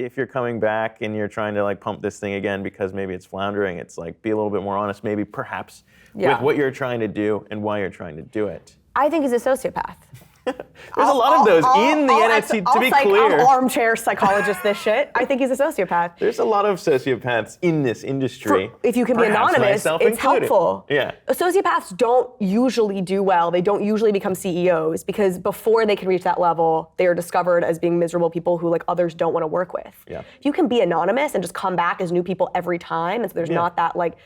if you're coming back and you're trying to like pump this thing again because maybe it's floundering, it's like be a little bit more honest, maybe perhaps with what you're trying to do and why you're trying to do it. I think he's a sociopath. There's a lot of those in the NFT, to be clear. I'll armchair psychologist this shit. I think he's a sociopath. There's a lot of sociopaths in this industry. If you can be anonymous, it's helpful. Yeah. Sociopaths don't usually do well. They don't usually become CEOs because before they can reach that level, they are discovered as being miserable people who like others don't want to work with. Yeah. If you can be anonymous and just come back as new people every time, and so there's not that like,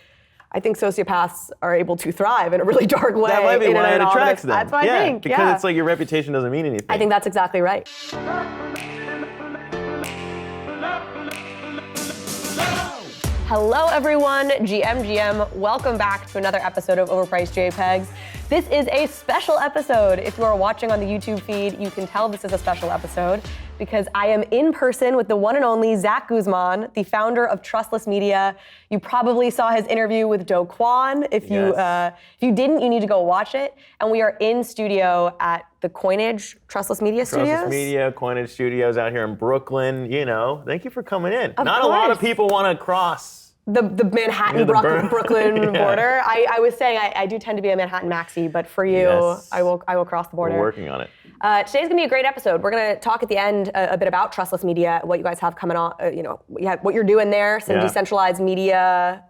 I think sociopaths are able to thrive in a really dark way. That might be why it attracts them. That's what I think. Because it's like your reputation doesn't mean anything. I think that's exactly right. Hello everyone, GM. Welcome back to another episode of Overpriced JPEGs. This is a special episode. If you are watching on the YouTube feed, you can tell this is a special episode because I am in person with the one and only Zack Guzmán, the founder of Trustless Media. You probably saw his interview with Do Kwon. If you didn't, you need to go watch it. And we are in studio at the Coinage Trustless Media Studios. Trustless Media, Coinage Studios out here in Brooklyn. You know, thank you for coming in. Not a lot of people want to cross the Manhattan Brooklyn border. I was saying I do tend to be a Manhattan maxi, but for you, I will cross the border. We're working on it. Today's gonna be a great episode. We're gonna talk at the end a bit about Trustless Media, what you guys have coming on, what you're doing there, some decentralized media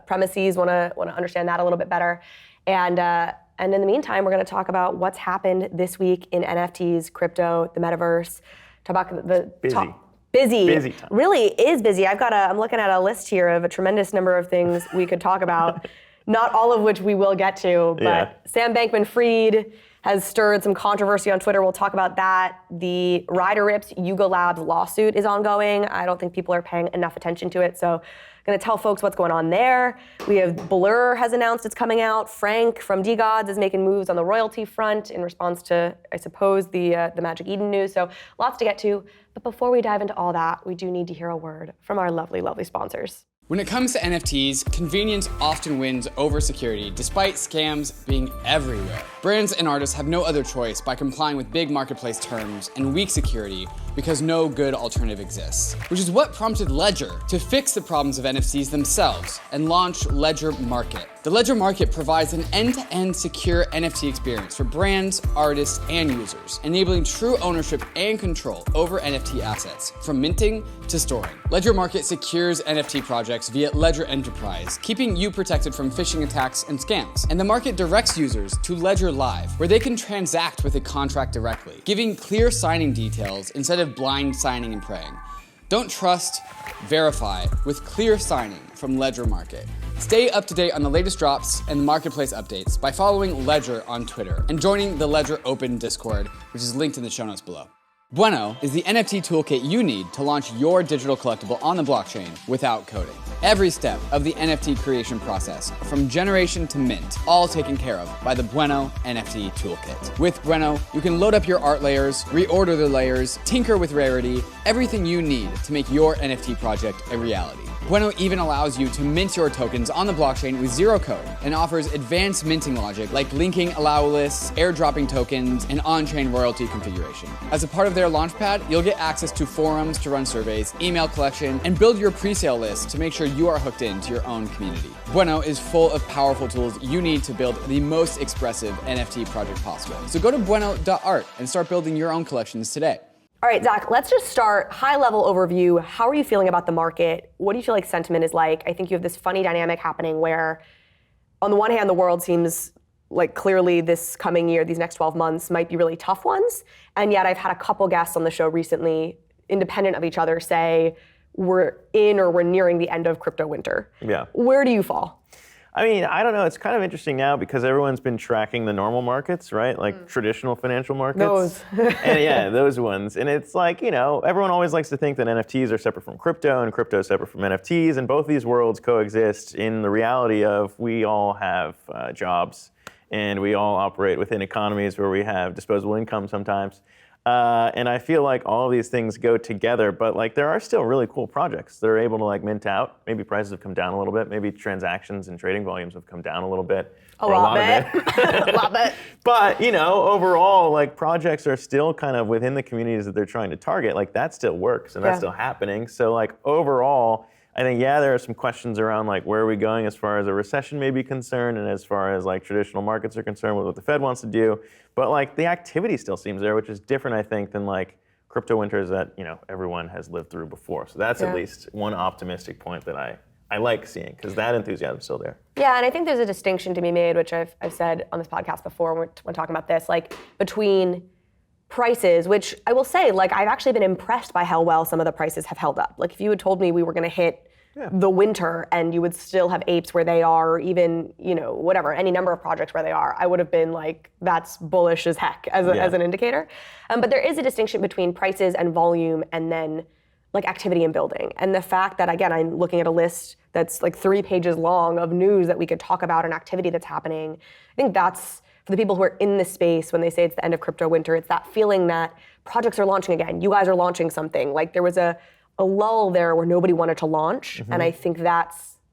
premises. Want to understand that a little bit better, and in the meantime, we're gonna talk about what's happened this week in NFTs, crypto, the metaverse. Talk about the Busy time. Really is busy. I'm looking at a list here of a tremendous number of things we could talk about, not all of which we will get to, but Sam Bankman-Fried has stirred some controversy on Twitter. We'll talk about that. The Ryder Rips Yuga Labs lawsuit is ongoing. I don't think people are paying enough attention to it, so I'm gonna tell folks what's going on there. We have Blur has announced it's coming out. Frank from DeGods is making moves on the royalty front in response to, I suppose, the Magic Eden news. So lots to get to. But before we dive into all that, we do need to hear a word from our lovely, lovely sponsors. When it comes to NFTs, convenience often wins over security, despite scams being everywhere. Brands and artists have no other choice by complying with big marketplace terms and weak security because no good alternative exists. Which is what prompted Ledger to fix the problems of NFTs themselves and launch Ledger Market. The Ledger Market provides an end-to-end secure NFT experience for brands, artists, and users, enabling true ownership and control over NFT assets, from minting to storing. Ledger Market secures NFT projects via Ledger Enterprise, keeping you protected from phishing attacks and scams. And the market directs users to Ledger Live, where they can transact with a contract directly, giving clear signing details instead of blind signing and praying. Don't trust, verify with clear signing from Ledger Market. Stay up to date on the latest drops and marketplace updates by following Ledger on Twitter and joining the Ledger Open Discord, which is linked in the show notes below. BUENO is the NFT toolkit you need to launch your digital collectible on the blockchain without coding. Every step of the NFT creation process, from generation to mint, all taken care of by the BUENO NFT toolkit. With BUENO, you can load up your art layers, reorder the layers, tinker with rarity, everything you need to make your NFT project a reality. BUENO even allows you to mint your tokens on the blockchain with zero code and offers advanced minting logic like linking allow lists, airdropping tokens, and on-chain royalty configuration. As a part of their launchpad, you'll get access to forums to run surveys, email collection, and build your pre-sale list to make sure you are hooked into your own community. BUENO is full of powerful tools you need to build the most expressive NFT project possible. So go to bueno.art and start building your own collections today. All right, Zach, let's just start high-level overview. How are you feeling about the market? What do you feel like sentiment is like? I think you have this funny dynamic happening where, on the one hand, the world seems like clearly this coming year, these next 12 months might be really tough ones. And yet I've had a couple guests on the show recently, independent of each other, say we're in or we're nearing the end of crypto winter. Yeah. Where do you fall? I mean, I don't know. It's kind of interesting now because everyone's been tracking the normal markets, right? Like traditional financial markets. Those. And those ones. And it's like, everyone always likes to think that NFTs are separate from crypto and crypto is separate from NFTs. And both these worlds coexist in the reality of we all have jobs and we all operate within economies where we have disposable income sometimes. And I feel like all of these things go together, but like there are still really cool projects that are able to like mint out. Maybe prices have come down a little bit. Maybe transactions and trading volumes have come down a little bit. A lot of it. A lot of it. But, you know, overall, like projects are still kind of within the communities that they're trying to target. Like that still works and that's still happening. So like overall, I think, yeah, there are some questions around like where are we going as far as a recession may be concerned and as far as like traditional markets are concerned with what the Fed wants to do. But like the activity still seems there, which is different, I think, than like crypto winters that, you know, everyone has lived through before. So that's at least one optimistic point that I like seeing, because that enthusiasm is still there. Yeah, and I think there's a distinction to be made, which I've said on this podcast before when talking about this, like between prices, which I will say, like I've actually been impressed by how well some of the prices have held up. Like if you had told me we were going to hit the winter and you would still have apes where they are, or even, you know, whatever, any number of projects where they are, I would have been like, that's bullish as heck as an indicator. But there is a distinction between prices and volume and then like activity and building. And the fact that, again, I'm looking at a list that's like 3 pages long of news that we could talk about and activity that's happening. I think that's, for the people who are in this space, when they say it's the end of crypto winter, it's that feeling that projects are launching again. You guys are launching something. Like there was a lull there where nobody wanted to launch. And I think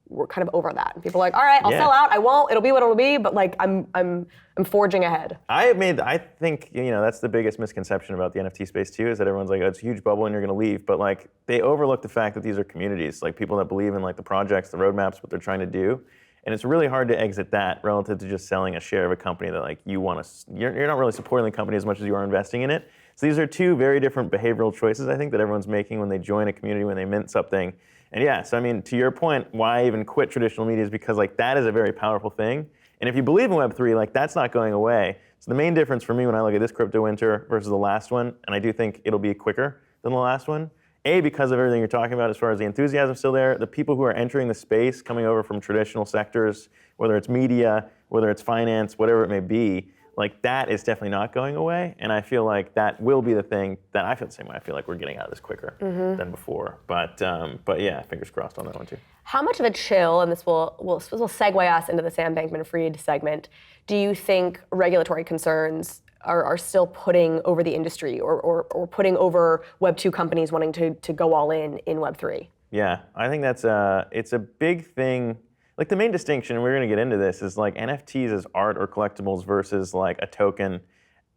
we're kind of over that. And people are like, all right, I'll sell out. I won't. It'll be what it'll be. But like, I'm forging ahead. I think, you know, that's the biggest misconception about the NFT space too, is that everyone's like, oh, it's a huge bubble and you're going to leave. But like, they overlook the fact that these are communities, like people that believe in like the projects, the roadmaps, what they're trying to do. And it's really hard to exit that relative to just selling a share of a company that like you want to, you're not really supporting the company as much as you are investing in it. So these are two very different behavioral choices, I think, that everyone's making when they join a community, when they mint something. And yeah, so I mean, to your point, why even quit traditional media is because like that is a very powerful thing. And if you believe in Web3, like that's not going away. So the main difference for me when I look at this crypto winter versus the last one, and I do think it'll be quicker than the last one, because of everything you're talking about as far as the enthusiasm still there, the people who are entering the space coming over from traditional sectors, whether it's media, whether it's finance, whatever it may be, like that is definitely not going away. And I feel like that will be the thing that I feel the same way. I feel like we're getting out of this quicker than before. But yeah, fingers crossed on that one too. How much of a chill, and this will segue us into the Sam Bankman-Fried segment, do you think regulatory concerns are still putting over the industry or putting over Web 2 companies wanting to go all in Web 3? Yeah, I think that's it's a big thing. Like the main distinction, and we're going to get into this, is like NFTs as art or collectibles versus like a token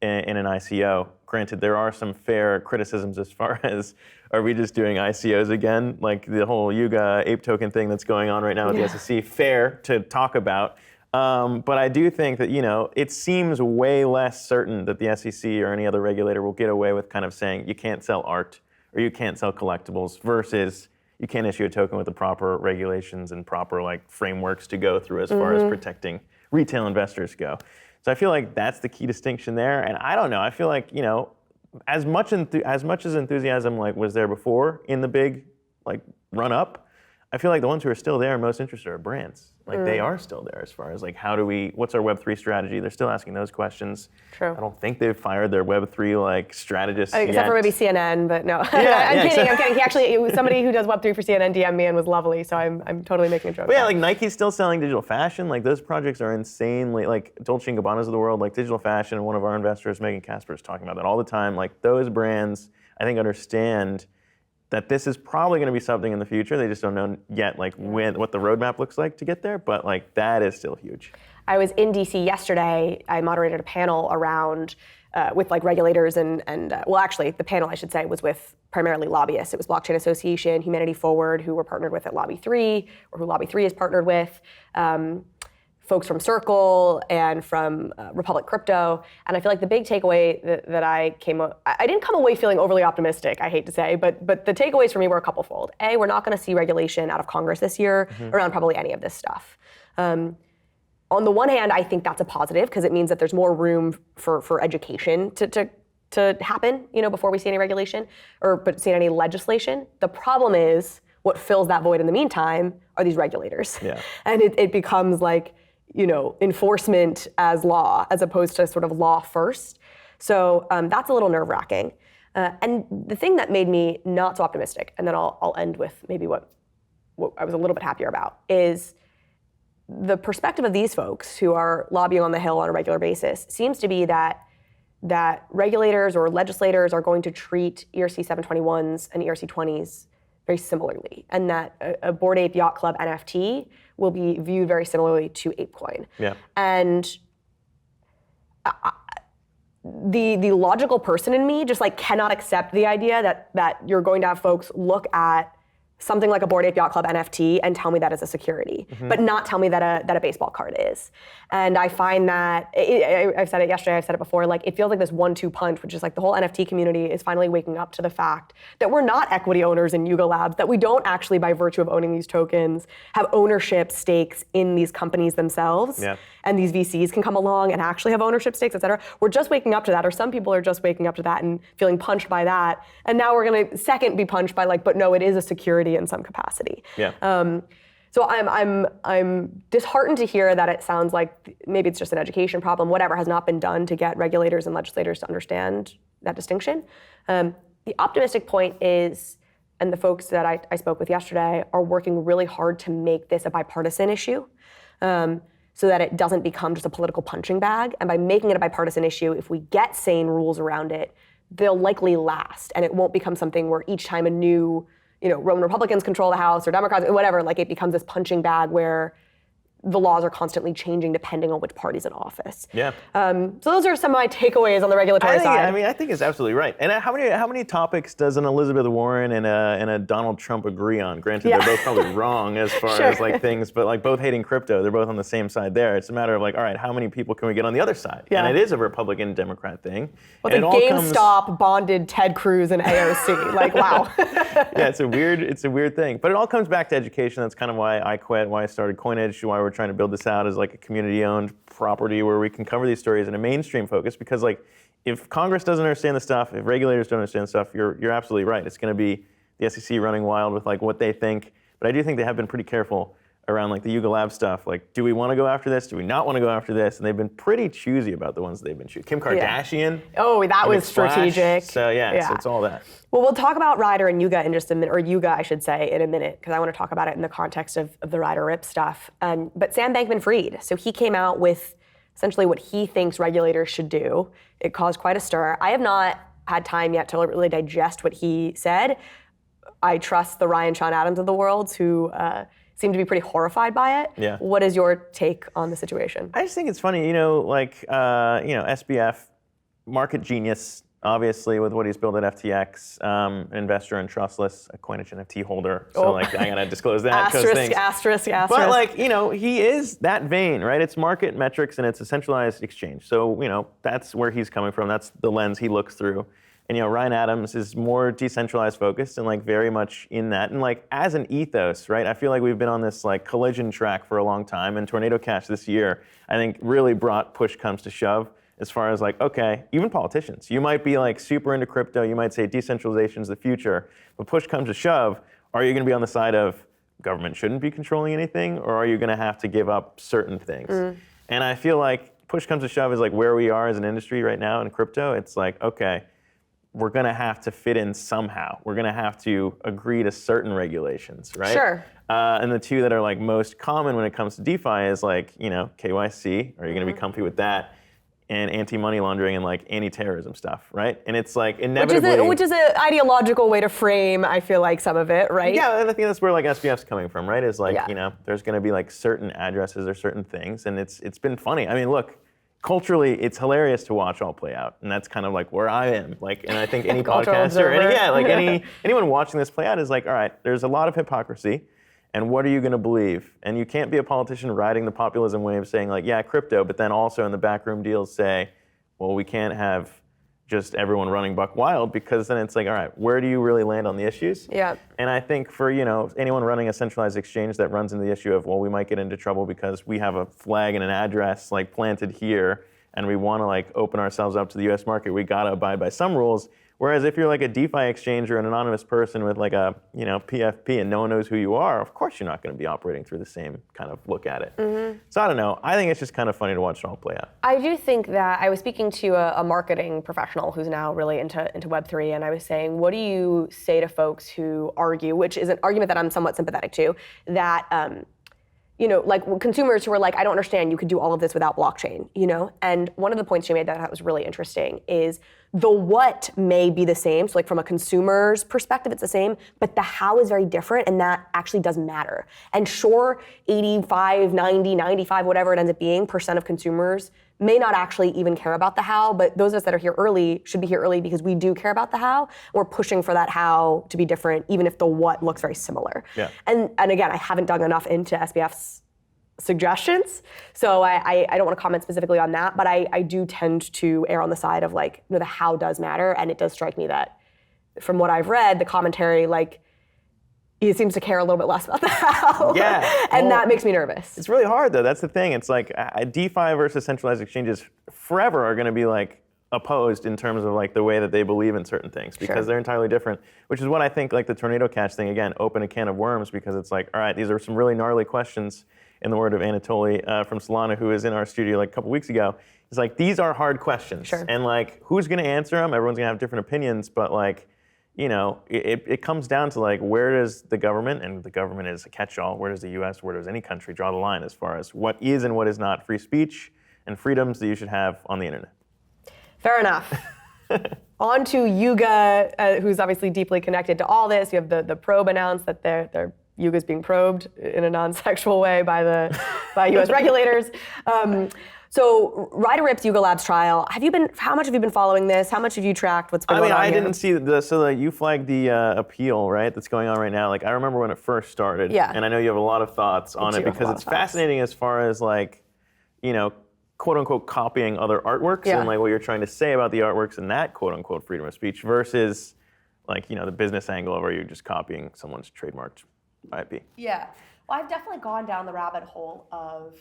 in an ICO. Granted, there are some fair criticisms as far as, are we just doing ICOs again? Like the whole Yuga ape token thing that's going on right now with the SEC, fair to talk about. But I do think that, you know, it seems way less certain that the SEC or any other regulator will get away with kind of saying you can't sell art or you can't sell collectibles versus you can't issue a token with the proper regulations and proper like frameworks to go through as far as protecting retail investors go. So I feel like that's the key distinction there. And I don't know, I feel like, you know, as much as enthusiasm like was there before in the big like run up, I feel like the ones who are still there most interested are brands. Like they are still there as far as like what's our Web3 strategy? They're still asking those questions. True. I don't think they've fired their Web3 like strategists yet. Except for maybe CNN, but no. I'm kidding. He actually, somebody who does Web3 for CNN DM'd me and was lovely, so I'm totally making a joke. But yeah, like Nike's still selling digital fashion. Like those projects are insanely, like Dolce & Gabbana's of the world, like digital fashion, and one of our investors, Megan Casper, is talking about that all the time. Like those brands, I think, understand that this is probably going to be something in the future. They just don't know yet, like what the roadmap looks like to get there. But like that is still huge. I was in DC yesterday. I moderated a panel around with like regulators and well, actually, the panel I should say was with primarily lobbyists. It was Blockchain Association, Humanity Forward, who we're partnered with at Lobby 3, or who Lobby 3 is partnered with. Folks from Circle and from Republic Crypto. And I feel like the big takeaway that I didn't come away feeling overly optimistic, I hate to say, but the takeaways for me were a couple fold. A, we're not gonna see regulation out of Congress this year around probably any of this stuff. On the one hand, I think that's a positive because it means that there's more room for education to happen, you know, before we see any regulation but see any legislation. The problem is what fills that void in the meantime are these regulators. Yeah. And it becomes like, you know, enforcement as law, as opposed to sort of law first. So that's a little nerve-wracking. And the thing that made me not so optimistic, and then I'll end with maybe what I was a little bit happier about, is the perspective of these folks who are lobbying on the Hill on a regular basis seems to be that that regulators or legislators are going to treat ERC 721s and ERC 20s very similarly, and that a Bored Ape Yacht Club NFT will be viewed very similarly to ApeCoin. Yeah. And the logical person in me just like cannot accept the idea that you're going to have folks look at something like a Bored Ape Yacht Club NFT and tell me that is a security, but not tell me that a baseball card is. And I find that, I've said it yesterday, I've said it before, like it feels like this 1-2 punch, which is like the whole NFT community is finally waking up to the fact that we're not equity owners in Yuga Labs, that we don't actually, by virtue of owning these tokens, have ownership stakes in these companies themselves. Yeah. And these VCs can come along and actually have ownership stakes, et cetera. We're just waking up to that, or some people are just waking up to that and feeling punched by that. And now we're gonna second be punched by like, but no, it is a security in some capacity. Yeah. So I'm disheartened to hear that it sounds like maybe it's just an education problem, whatever has not been done to get regulators and legislators to understand that distinction. The optimistic point is, and the folks that I spoke with yesterday are working really hard to make this a bipartisan issue. So that it doesn't become just a political punching bag. And by making it a bipartisan issue, if we get sane rules around it, they'll likely last. And it won't become something where each time a new, Roman Republicans control the House or Democrats, whatever, like it becomes this punching bag where the laws are constantly changing depending on which party's in office. Yeah. So those are some of my takeaways on the regulatory side. I think it's absolutely right. And how many topics does an Elizabeth Warren and a Donald Trump agree on? Granted, they're both probably wrong as far as like things, but like both hating crypto, they're both on the same side there. It's a matter of like, all right, how many people can we get on the other side? Yeah. And it is a Republican-Democrat thing. Well, the GameStop bonded Ted Cruz and AOC. Like, wow. Yeah, it's a weird thing. But it all comes back to education. That's kind of why I quit, why I started Coinage, why we're trying to build this out as like a community-owned property where we can cover these stories in a mainstream focus. Because like, if Congress doesn't understand the stuff, if regulators don't understand the stuff, you're absolutely right. It's going to be the SEC running wild with like what they think. But I do think they have been pretty careful around like the Yuga Lab stuff. Like, do we want to go after this? Do we not want to go after this? And they've been pretty choosy about the ones they've been choosing. Kim Kardashian. Oh, that was strategic. So yeah, so it's all that. Well, we'll talk about Ryder and Yuga in just a minute, or Yuga, I should say, in a minute, because I want to talk about it in the context of the Ryder Rip stuff. But Sam Bankman-Fried, so he came out with essentially what he thinks regulators should do. It caused quite a stir. I have not had time yet to really digest what he said. I trust the Ryan Sean Adams of the world who seem to be pretty horrified by it. Yeah. What is your take on the situation? I just think it's funny, SBF, market genius, obviously, with what he's built at FTX, an investor in Trustless, a Coinage NFT holder. So I gotta disclose that. Asterisk. But he is that vein, right? It's market metrics and it's a centralized exchange. So, that's where he's coming from. That's the lens he looks through. And Ryan Adams is more decentralized focused and very much in that. And as an ethos, right? I feel like we've been on this collision track for a long time. And Tornado Cash this year, I think, really brought push comes to shove as far as okay, even politicians. You might be super into crypto. You might say decentralization is the future. But push comes to shove, are you going to be on the side of government shouldn't be controlling anything, or are you going to have to give up certain things? And I feel like push comes to shove is where we are as an industry right now in crypto. It's okay, we're going to have to fit in somehow. We're going to have to agree to certain regulations, right? Sure. And the two that are most common when it comes to DeFi is KYC. Are you going to be comfy with that? And anti-money laundering and anti-terrorism stuff, right? And it's inevitably... Which is an ideological way to frame, I feel some of it, right? Yeah, and I think that's where SBF's coming from, right? Is there's going to be certain addresses or certain things, and it's been funny. I mean, look, culturally, it's hilarious to watch all play out, and that's kind of where I am. And I think any podcaster, anyone watching this play out is all right, there's a lot of hypocrisy, and what are you going to believe? And you can't be a politician riding the populism wave saying yeah, crypto, but then also in the backroom deals say, well, we can't have just everyone running buck wild, because then it's all right, where do you really land on the issues? Yeah. And I think for anyone running a centralized exchange that runs into the issue of, well, we might get into trouble because we have a flag and an address planted here, and we want to open ourselves up to the U.S. market, we got to abide by some rules. Whereas if you're a DeFi exchange or an anonymous person with a PFP and no one knows who you are, of course you're not going to be operating through the same kind of look at it. So I don't know. I think it's just kind of funny to watch it all play out. I do think that I was speaking to a marketing professional who's now really into Web3, and I was saying, what do you say to folks who argue, which is an argument that I'm somewhat sympathetic to, that like consumers who were like, I don't understand, you could do all of this without blockchain, And one of the points she made that I thought was really interesting is the what may be the same. So like from a consumer's perspective, it's the same, but the how is very different, and that actually does matter. And sure, 85, 90, 95, whatever it ends up being, % of consumers may not actually even care about the how, but those of us that are here early should be here early because we do care about the how. We're pushing for that how to be different, even if the what looks very similar. Yeah. And again, I haven't dug enough into SBF's suggestions, so I don't want to comment specifically on that, but I do tend to err on the side of like, the how does matter, and it does strike me that from what I've read, the commentary, like, he seems to care a little bit less about the how. Yeah. And that makes me nervous. It's really hard though. That's the thing. It's like DeFi versus centralized exchanges forever are going to be like opposed in terms of like the way that they believe in certain things because they're entirely different. Which is what I think like the Tornado Cash thing again opened a can of worms because it's like, all right, these are some really gnarly questions. In the word of Anatoly from Solana, who was in our studio like a couple weeks ago, it's like these are hard questions, and like who's going to answer them? Everyone's going to have different opinions, but like. It comes down to like where does the government, and the government is a catch-all, where does the US, where does any country draw the line as far as what is and what is not free speech and freedoms that you should have on the internet? Fair enough. On to Yuga, who's obviously deeply connected to all this. You have the probe announced that their Yuga's being probed in a non-sexual way by US regulators. So Ryder Rip's Yuga Labs trial. How much have you been following this? How much have you tracked what's been going on I here? didn't see you flagged the appeal, right? That's going on right now. Like I remember when it first started. Yeah. And I know you have a lot of thoughts on it because it's fascinating as far as like, quote unquote copying other artworks and like what you're trying to say about the artworks and that quote unquote freedom of speech versus like, the business angle of are you just copying someone's trademarked IP. Yeah. Well, I've definitely gone down the rabbit hole of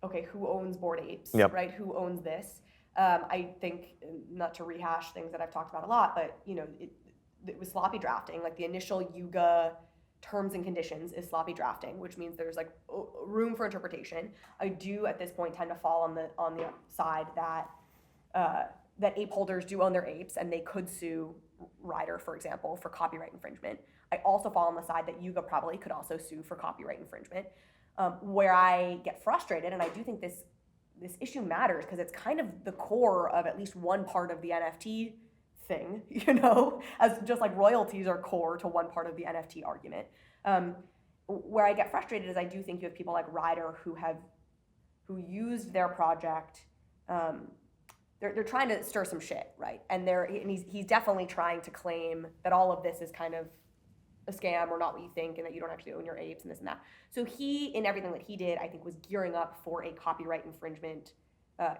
okay, who owns Bored Apes, right? Who owns this? I think, not to rehash things that I've talked about a lot, but it was sloppy drafting. Like the initial Yuga terms and conditions is sloppy drafting, which means there's like room for interpretation. I do at this point tend to fall on the side that that ape holders do own their apes and they could sue Ryder, for example, for copyright infringement. I also fall on the side that Yuga probably could also sue for copyright infringement. Where I get frustrated, and I do think this issue matters because it's kind of the core of at least one part of the NFT thing, as just like royalties are core to one part of the NFT argument. Where I get frustrated is I do think you have people like Ryder who used their project. They're trying to stir some shit, right? And he's definitely trying to claim that all of this is kind of a scam or not what you think and that you don't actually own your apes and this and that. So he, in everything that he did, I think was gearing up for a copyright infringement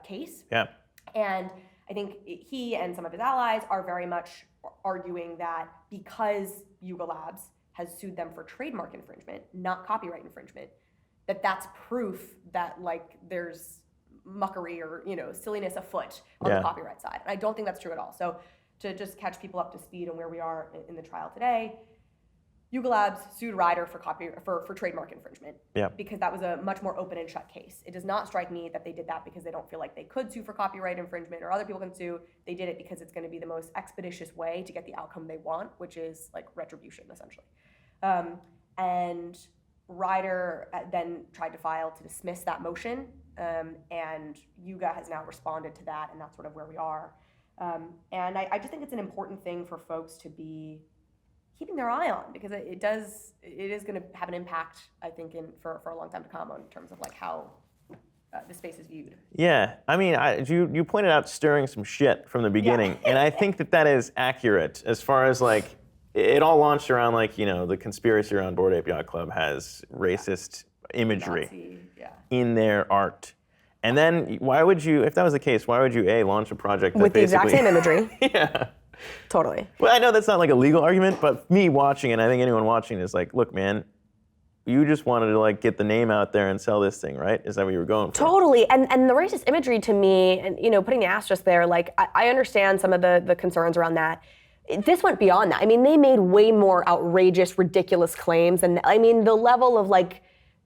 case. Yeah. And I think he and some of his allies are very much arguing that because Yuga Labs has sued them for trademark infringement, not copyright infringement, that's proof that like there's muckery or silliness afoot on the copyright side. And I don't think that's true at all. So to just catch people up to speed on where we are in the trial today, Yuga Labs sued Ryder for trademark infringement because that was a much more open and shut case. It does not strike me that they did that because they don't feel like they could sue for copyright infringement or other people can sue. They did it because it's going to be the most expeditious way to get the outcome they want, which is like retribution, essentially. And Ryder then tried to file to dismiss that motion, and Yuga has now responded to that, and that's sort of where we are. And I just think it's an important thing for folks to be keeping their eye on because it is going to have an impact, I think, for a long time to come in terms of like how the space is viewed. Yeah, I mean, you pointed out stirring some shit from the beginning, and I think that is accurate as far as like it all launched around like the conspiracy around Bored Ape Yacht Club has racist imagery in their art. And then why would you, if that was the case, why would you launch a project that with the exact same imagery? Yeah. Totally. Well, I know that's not like a legal argument, but me watching, and I think anyone watching is like, look, man, you just wanted to like get the name out there and sell this thing, right? Is that what you were going for? Totally. And the racist imagery to me, and putting the asterisk there, like I understand some of the concerns around that. This went beyond that. I mean, they made way more outrageous, ridiculous claims, and I mean, the level of like,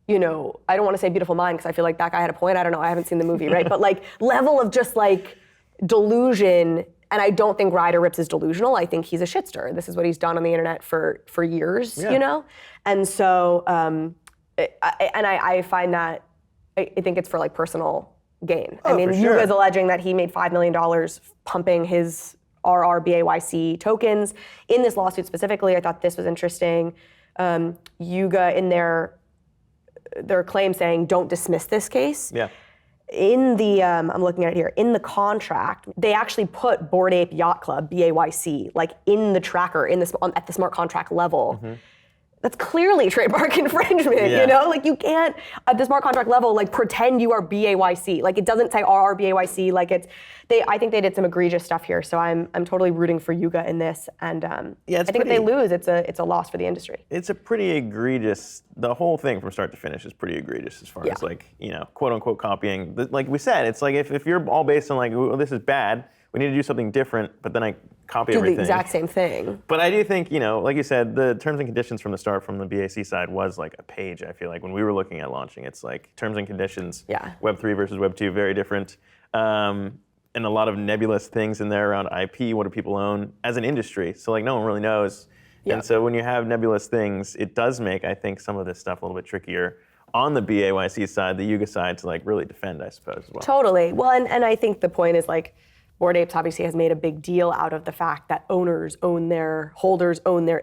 I don't want to say Beautiful Mind because I feel like that guy had a point. I don't know. I haven't seen the movie, right? But like level of just like delusion. And I don't think Ryder Rips is delusional. I think he's a shitster. This is what he's done on the internet for years, And so I find that, I think it's for like personal gain. Oh, I mean, for sure. Yuga's alleging that he made $5 million pumping his RRBAYC tokens. In this lawsuit specifically, I thought this was interesting. Yuga in their claim saying, don't dismiss this case. Yeah. In the, I'm looking at it here, in the contract, they actually put Bored Ape Yacht Club, BAYC, like in the tracker, at the smart contract level. That's clearly trademark infringement, Yeah. you know? Like you can't, at the smart contract level, like pretend you are BAYC. Like it doesn't say RRBAYC, like I think they did some egregious stuff here, so I'm totally rooting for Yuga in this, and I think if they lose, it's a loss for the industry. It's a pretty egregious, the whole thing from start to finish is pretty egregious as far as like, quote unquote copying. Like we said, it's like if you're all based on like, well, this is bad, we need to do something different, but then I copy everything. Do the exact same thing. But I do think, like you said, the terms and conditions from the start from the BAC side was like a page, I feel like, when we were looking at launching. It's like terms and conditions, Web3 versus Web2, very different. And a lot of nebulous things in there around IP, what do people own as an industry? So like no one really knows. And so when you have nebulous things, it does make, I think, some of this stuff a little bit trickier on the BAYC side, the Yuga side, to like really defend, I suppose, as well. Totally. Well, and I think the point is like, Bored Apes obviously has made a big deal out of the fact that holders own their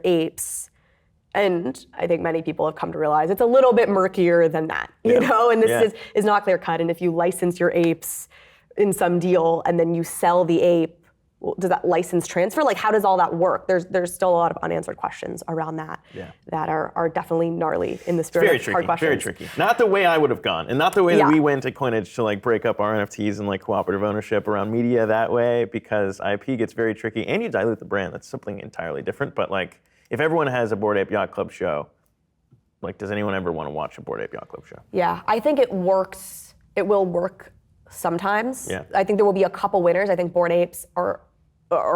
apes. And I think many people have come to realize it's a little bit murkier than that, you know? And this is not clear cut. And if you license your apes in some deal and then you sell the ape, well, does that license transfer? Like, how does all that work? There's still a lot of unanswered questions around that that are definitely gnarly in the spirit of hard questions. Very tricky. Not the way I would have gone, and not the way that we went to Coinage to like break up our NFTs and like cooperative ownership around media that way, because IP gets very tricky, and you dilute the brand. That's something entirely different. But like, if everyone has a Bored Ape Yacht Club show, like, does anyone ever want to watch a Bored Ape Yacht Club show? Yeah, I think it works. It will work sometimes. Yeah. I think there will be a couple winners. I think Bored Apes are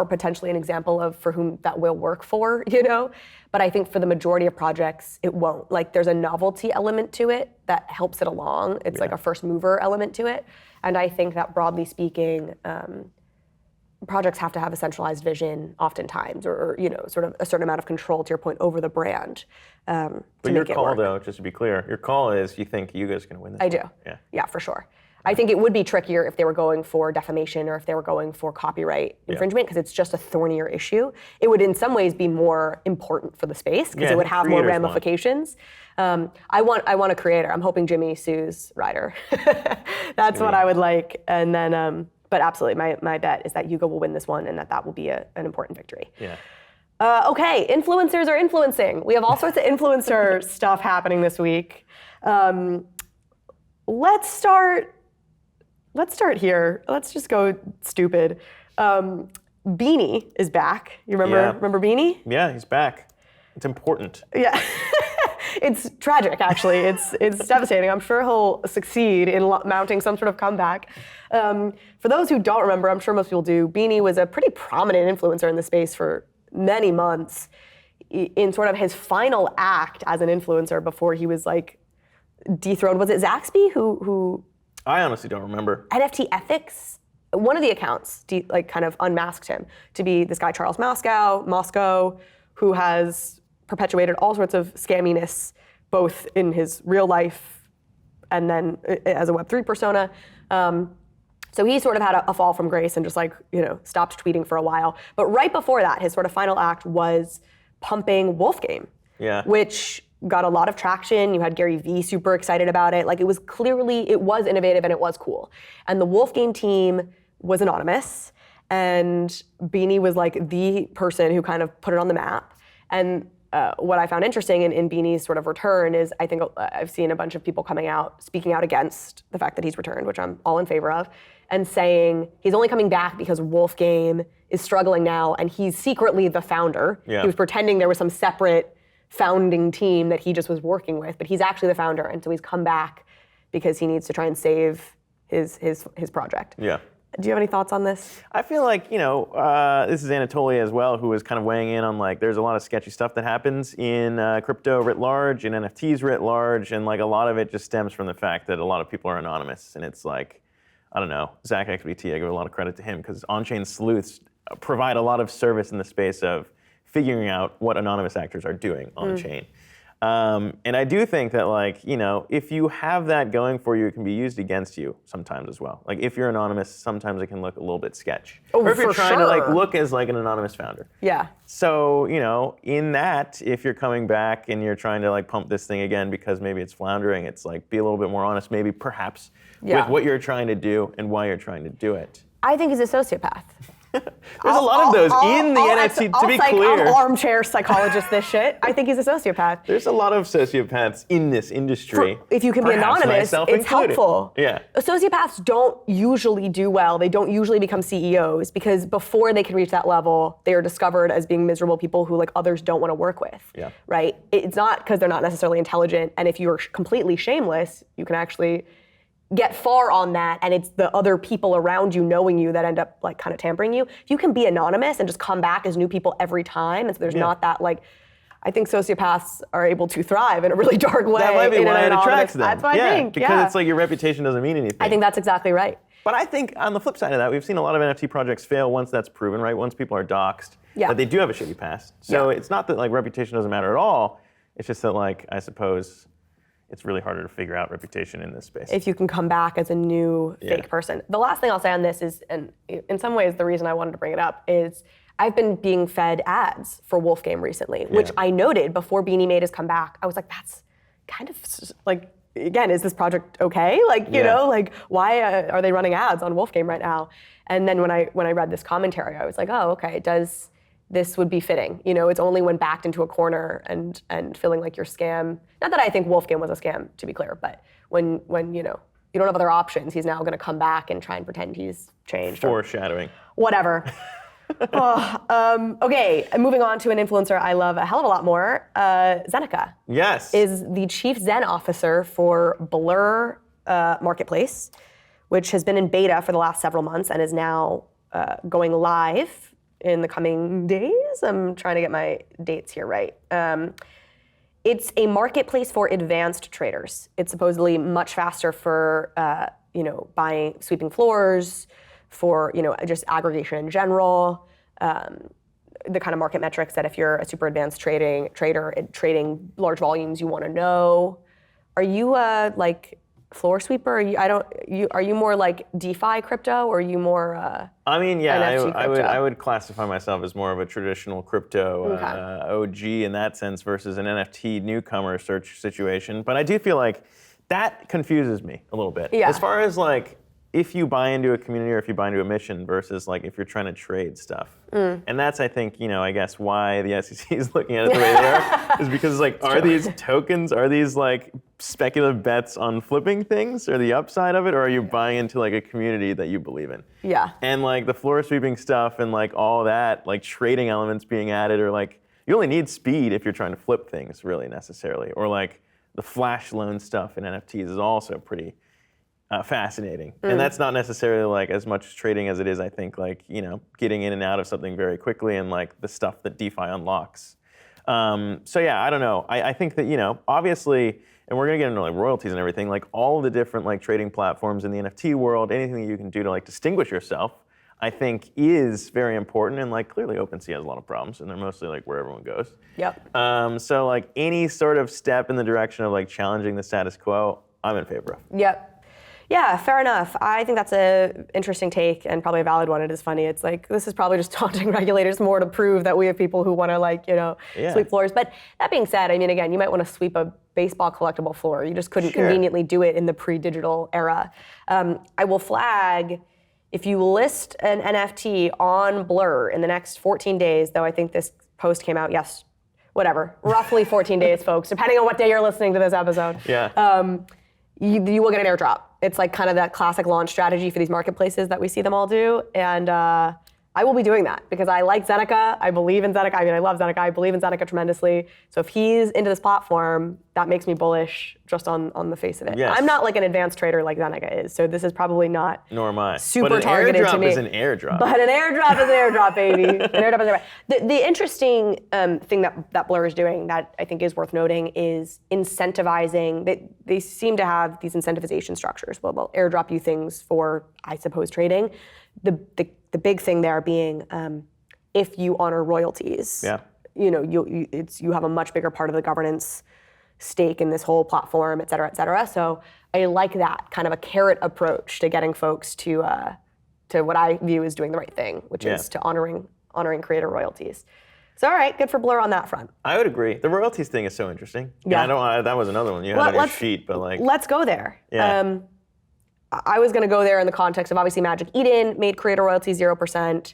potentially an example of for whom that will work for, you know? But I think for the majority of projects, it won't. Like there's a novelty element to it that helps it along. It's like a first mover element to it. And I think that broadly speaking, projects have to have a centralized vision oftentimes, or sort of a certain amount of control, to your point, over the brand. But your call, though, just to be clear, your call is you think Yuga's going to win this I one? do. Yeah, for sure. I think it would be trickier if they were going for defamation or if they were going for copyright infringement, because it's just a thornier issue. It would in some ways be more important for the space because it would have more ramifications. I want a creator. I'm hoping Jimmy sues Ryder. That's what I would like. And then, but absolutely, my bet is that Yuga will win this one and that will be an important victory. Yeah. Okay, influencers are influencing. We have all sorts of influencer stuff happening this week. Let's start here. Let's just go stupid. Beanie is back. You remember Beanie? Yeah, he's back. It's important. Yeah. It's tragic, actually. It's devastating. I'm sure he'll succeed in mounting some sort of comeback. For those who don't remember, I'm sure most people do, Beanie was a pretty prominent influencer in the space for many months in sort of his final act as an influencer before he was like dethroned. Was it Zaxby who I honestly don't remember. NFT Ethics, one of the accounts kind of unmasked him to be this guy Charles Moscow, who has perpetuated all sorts of scamminess, both in his real life and then as a Web3 persona. So he sort of had a fall from grace and just stopped tweeting for a while. But right before that, his sort of final act was pumping Wolf Game, which got a lot of traction. You had Gary Vee super excited about it. Like it was innovative and it was cool. And the Wolf Game team was anonymous, and Beanie was like the person who kind of put it on the map. And what I found interesting in Beanie's sort of return is I think I've seen a bunch of people speaking out against the fact that he's returned, which I'm all in favor of, and saying he's only coming back because Wolf Game is struggling now and he's secretly the founder. Yeah. He was pretending there was some separate founding team that he just was working with, but he's actually the founder, and so he's come back because he needs to try and save his project. Yeah. Do you have any thoughts on this? I feel like, this is Anatolia as well, who was kind of weighing in on like, there's a lot of sketchy stuff that happens in crypto writ large, in NFTs writ large, and like a lot of it just stems from the fact that a lot of people are anonymous. And it's like, I don't know, Zack XBT, I give a lot of credit to him because on-chain sleuths provide a lot of service in the space of figuring out what anonymous actors are doing on-chain. And I do think that, like, you know, if you have that going for you, it can be used against you sometimes as well. Like, if you're anonymous, sometimes it can look a little bit sketch. Oh, or if you're for trying to, like, sure. look as, like, an anonymous founder. Yeah. So, you know, in that, if you're coming back and you're trying to, like, pump this thing again because maybe it's floundering, it's, like, be a little bit more honest, maybe perhaps with what you're trying to do and why you're trying to do it. I think he's a sociopath. There's a lot of those in the NFT, to be clear. I'll armchair psychologist this shit. I think he's a sociopath. There's a lot of sociopaths in this industry. If you can be perhaps anonymous, myself it's included. helpful. Yeah. Sociopaths don't usually do well. They don't usually become CEOs because before they can reach that level, they are discovered as being miserable people who, like, others don't want to work with. Yeah. Right? It's not because they're not necessarily intelligent, and if you're completely shameless, you can actually get far on that, and it's the other people around you knowing you that end up, like, kind of tampering you. If you can be anonymous and just come back as new people every time, and so there's not that, like, I think sociopaths are able to thrive in a really dark way. That might be why it attracts them. That's what I think. Because it's like your reputation doesn't mean anything. I think that's exactly right. But I think on the flip side of that, we've seen a lot of NFT projects fail once that's proven, right? Once people are doxxed, that they do have a shitty past. So it's not that, like, reputation doesn't matter at all. It's just that, like, I suppose it's really harder to figure out reputation in this space. If you can come back as a new fake person. The last thing I'll say on this is, and in some ways the reason I wanted to bring it up is I've been being fed ads for Wolf Game recently, which I noted before Beanie made his comeback. I was like, that's kind of like, again, is this project okay? Like, you know, like, why are they running ads on Wolf Game right now? And then when I read this commentary, I was like, oh, okay, this would be fitting. You know, it's only when backed into a corner and feeling like you're scam. Not that I think Wolfgang was a scam, to be clear, but when you know, you don't have other options, he's now going to come back and try and pretend he's changed. Foreshadowing. Whatever. Okay, moving on to an influencer I love a hell of a lot more. Zeneca. Yes. Is the chief Zen officer for Blur Marketplace, which has been in beta for the last several months and is now going live in the coming days. I'm trying to get my dates here right. It's a marketplace for advanced traders. It's supposedly much faster for you know, sweeping floors, for, you know, just aggregation in general. The kind of market metrics that if you're a super advanced trader trading large volumes, you want to know. Are you like floor sweeper? Are you more like DeFi crypto, or are you more? I mean, yeah, NFT I would classify myself as more of a traditional crypto OG in that sense versus an NFT newcomer search situation. But I do feel like that confuses me a little bit. Yeah. As far as, like, if you buy into a community or if you buy into a mission versus, like, if you're trying to trade stuff. And that's, I think, you know, I guess why the SEC is looking at it the way they are, is because, like, are these tokens, are these, like, speculative bets on flipping things, or the upside of it, or are you buying into, like, a community that you believe in? Yeah. And, like, the floor sweeping stuff and, like, all that, like, trading elements being added, or, like, you only need speed if you're trying to flip things, really, necessarily. Or, like, the flash loan stuff in NFTs is also pretty fascinating. And that's not necessarily, like, as much trading as it is, I think, like, you know, getting in and out of something very quickly, and, like, the stuff that DeFi unlocks. So yeah, I don't know. I think that, you know, obviously, and we're gonna get into, like, royalties and everything, like, all the different, like, trading platforms in the NFT world, anything that you can do to, like, distinguish yourself, I think is very important. And, like, clearly OpenSea has a lot of problems, and they're mostly, like, where everyone goes. Yep. So, like, any sort of step in the direction of, like, challenging the status quo, I'm in favor of. Yep. Yeah, fair enough. I think that's an interesting take, and probably a valid one. It is funny. It's like, this is probably just taunting regulators more to prove that we have people who want to, like, you know, sweep floors. But that being said, I mean, again, you might want to sweep a baseball collectible floor. You just couldn't conveniently do it in the pre-digital era. I will flag, if you list an NFT on Blur in the next 14 days, though I think this post came out, roughly 14 days, folks, depending on what day you're listening to this episode. You will get an airdrop. It's like kind of that classic launch strategy for these marketplaces that we see them all do. And I will be doing that because I like Zeneca. I believe in Zeneca. I mean, I love Zeneca. I believe in Zeneca tremendously. So if he's into this platform, that makes me bullish just on the face of it. Yes. I'm not like an advanced trader like Zeneca is, so this is probably not Nor am I. super targeted to me. But an airdrop is an airdrop. But an airdrop is an airdrop, baby. An airdrop is an airdrop. The interesting thing that Blur is doing that I think is worth noting is incentivizing. They seem to have these incentivization structures. Well, they'll airdrop you things for, I suppose, trading. The big thing there being if you honor royalties. Yeah. You know, you have a much bigger part of the governance stake in this whole platform, et cetera, et cetera. So I like that kind of a carrot approach to getting folks to what I view as doing the right thing, which is to honoring creator royalties. So all right, good for Blur on that front. I would agree. The royalties thing is so interesting. Yeah. And that was another one you had on your sheet, but like. Let's go there. Yeah. I was going to go there in the context of obviously Magic Eden made creator royalties 0%.